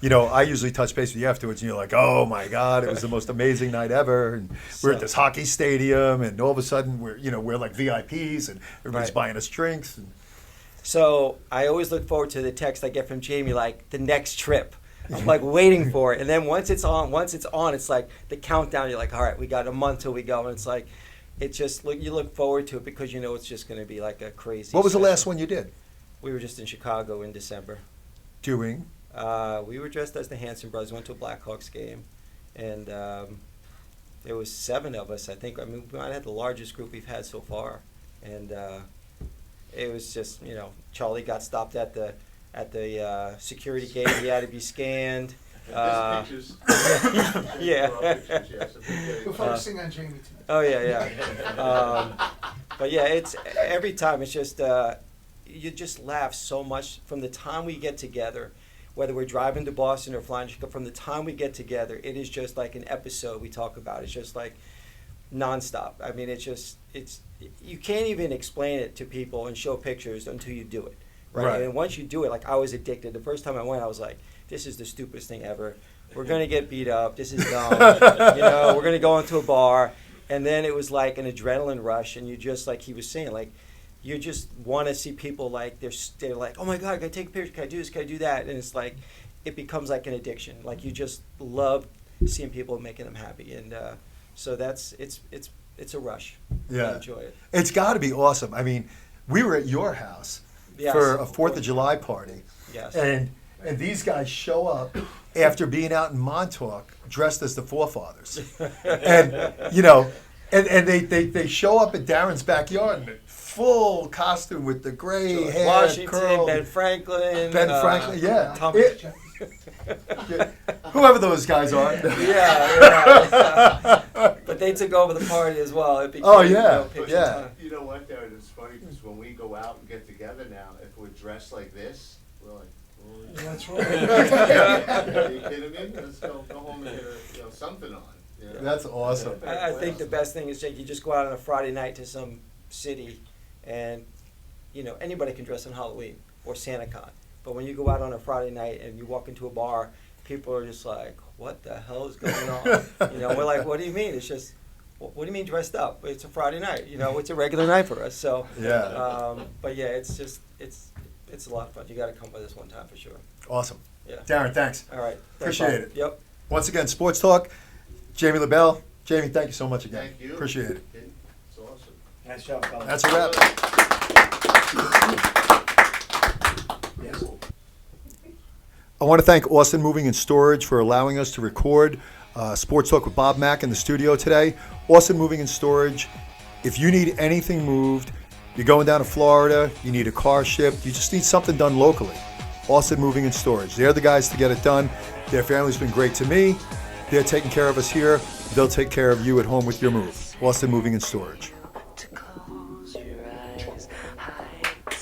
[SPEAKER 2] I usually touch base with you afterwards, and you're like, "Oh my God, it was the most amazing night ever!" And we're at this hockey stadium, and all of a sudden we're like VIPs, and everybody's
[SPEAKER 5] Right.
[SPEAKER 2] buying us drinks. And
[SPEAKER 5] So I always look forward to the text I get from Jamie, like the next trip. I'm like waiting for it, and then once it's on, it's like the countdown. You're like, all right, we got a month till we go, and it's like, it's just you look forward to it because it's just going to be like a crazy.
[SPEAKER 2] what was the
[SPEAKER 5] special.
[SPEAKER 2] last one you did?
[SPEAKER 5] We were just in Chicago in December.
[SPEAKER 2] Doing
[SPEAKER 5] We were dressed as the Hanson brothers. Went to a Blackhawks game, and there was 7 of us. I think. I mean, we might have had the largest group we've had so far, and it was just Charlie got stopped at the security gate. He had to be scanned.
[SPEAKER 7] There's pictures.
[SPEAKER 5] Yeah.
[SPEAKER 6] We're focusing on Jamie tonight.
[SPEAKER 5] Oh yeah. But yeah, it's every time. It's just you just laugh so much from the time we get together, whether we're driving to Boston or flying to Chicago. From the time we get together, it is just like an episode we talk about. It's just like nonstop. I mean, it's you can't even explain it to people and show pictures until you do it, right?
[SPEAKER 2] Right.
[SPEAKER 5] And once you do it, like I was addicted. The first time I went, I was like, this is the stupidest thing ever. We're gonna get beat up. This is dumb. We're gonna go into a bar, and then it was like an adrenaline rush, and you just like he was saying, like you just want to see people like they're like, oh my God, can I take a picture? Can I do this? Can I do that? And it's like it becomes like an addiction. Like you just love seeing people and making them happy, and so it's a rush.
[SPEAKER 2] Yeah.
[SPEAKER 5] I enjoy it.
[SPEAKER 2] it's got to be awesome. I mean, we were at your house
[SPEAKER 5] Yes.
[SPEAKER 2] for a 4th of July party.
[SPEAKER 5] Yes.
[SPEAKER 2] And these guys show up after being out in Montauk dressed as the forefathers. And, and they show up at Darren's backyard in full costume with the gray hair,
[SPEAKER 5] Washington,
[SPEAKER 2] curl.
[SPEAKER 5] Ben Franklin.
[SPEAKER 2] Franklin, yeah.
[SPEAKER 6] Thomas
[SPEAKER 2] It-
[SPEAKER 6] Jefferson.
[SPEAKER 2] yeah. Whoever those guys are.
[SPEAKER 5] Yeah. But they took over the party as well. It became,
[SPEAKER 2] Oh, yeah,
[SPEAKER 5] picture
[SPEAKER 2] yeah.
[SPEAKER 5] time.
[SPEAKER 7] You know what, Darren? It's funny because when we go out and get together now, if we're dressed like this, we're like, oh,
[SPEAKER 6] That's
[SPEAKER 7] are you kidding me? Let's go home and get something on.
[SPEAKER 2] That's awesome.
[SPEAKER 5] I think the best thing is, Jake, you just go out on a Friday night to some city, and anybody can dress on Halloween or SantaCon. But when you go out on a Friday night and you walk into a bar, people are just like, "What the hell is going on?" We're like, "What do you mean? It's just, what do you mean dressed up? It's a Friday night. It's a regular night for us." So,
[SPEAKER 2] Yeah.
[SPEAKER 5] but yeah, it's a lot of fun. You got to come with us one time for sure.
[SPEAKER 2] Awesome.
[SPEAKER 5] Yeah.
[SPEAKER 2] Darren, thanks.
[SPEAKER 5] All right.
[SPEAKER 2] Appreciate it.
[SPEAKER 5] Yep.
[SPEAKER 2] Once again, Sports Talk. Jamie LaBelle. Jamie, thank you so much again.
[SPEAKER 7] Thank you.
[SPEAKER 2] Appreciate it.
[SPEAKER 7] It's awesome.
[SPEAKER 4] Nice job, fellas.
[SPEAKER 2] That's a wrap.
[SPEAKER 3] Yes.
[SPEAKER 2] I want to thank Austin Moving and Storage for allowing us to record Sports Talk with Bob Mack in the studio today. Austin Moving and Storage, if you need anything moved, you're going down to Florida, you need a car shipped, you just need something done locally, Austin Moving and Storage. They're the guys to get it done. Their family's been great to me. They're taking care of us here. They'll take care of you at home with your move. Austin Moving and Storage.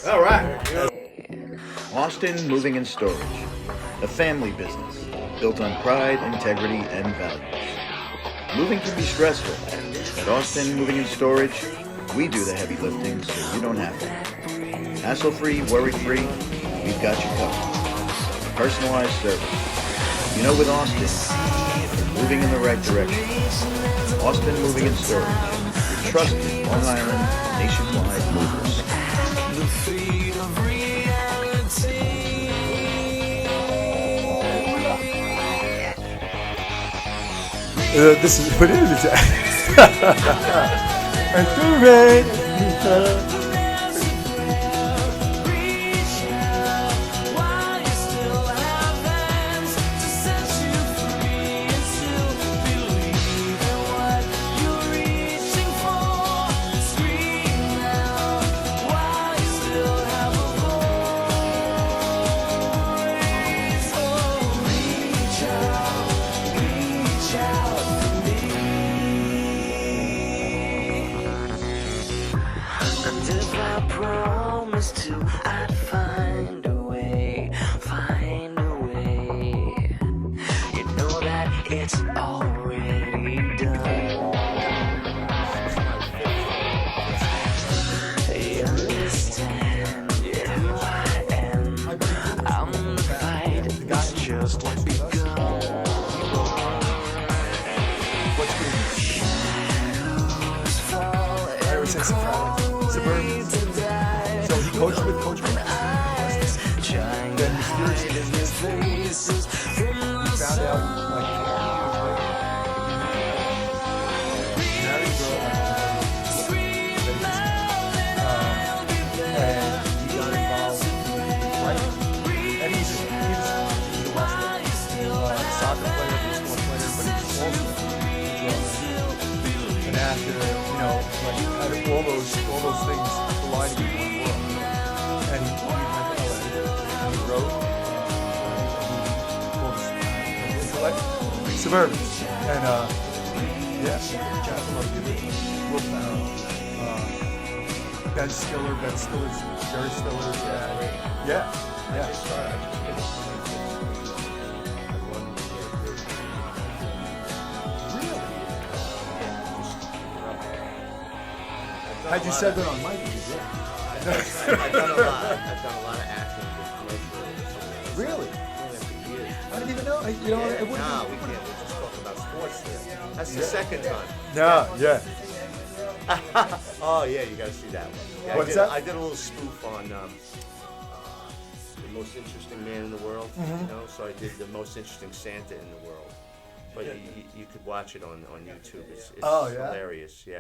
[SPEAKER 3] All right. Austin Moving and Storage, a family business built on pride, integrity, and values. Moving can be stressful. At Austin Moving and Storage, we do the heavy lifting so you don't have to. Hassle-free, worry-free, we've got you covered. Personalized service. You know, with Austin, we're moving in the right direction. Austin Moving and Storage, your trusted Long Island nationwide movers.
[SPEAKER 2] This is what it is. And moving.
[SPEAKER 8] I'd find a way, you know that it's already done. You understand who I am. I'm the fight, it's just begun. Shadows fall.
[SPEAKER 2] I always say suburban. So he coached with Coach Then mysteriously, we found out like married girl, and he got involved right. And he's a soccer player, baseball player, but he's also an actor. You know, like out of all those things colliding in one world. And he went to LA and he wrote called Suburban. And yeah, Jennifer Love, Will Ferrell, Ben Stiller's, Jerry Stiller, yeah. Really? Had you said that on mic, you'd be great.
[SPEAKER 7] I've done a lot of acting with commercials.
[SPEAKER 2] Really? I didn't even know. I wouldn't.
[SPEAKER 7] No, we can't. We're just talking about sports there. That's the second time.
[SPEAKER 2] Yeah.
[SPEAKER 7] Oh yeah, you gotta see that one. Yeah,
[SPEAKER 2] What's that?
[SPEAKER 7] I did a little spoof on the most interesting man in the world. You know, so I did the most interesting Santa in the world. But you could watch it on YouTube. It's
[SPEAKER 2] Oh, yeah?
[SPEAKER 7] hilarious. Yeah.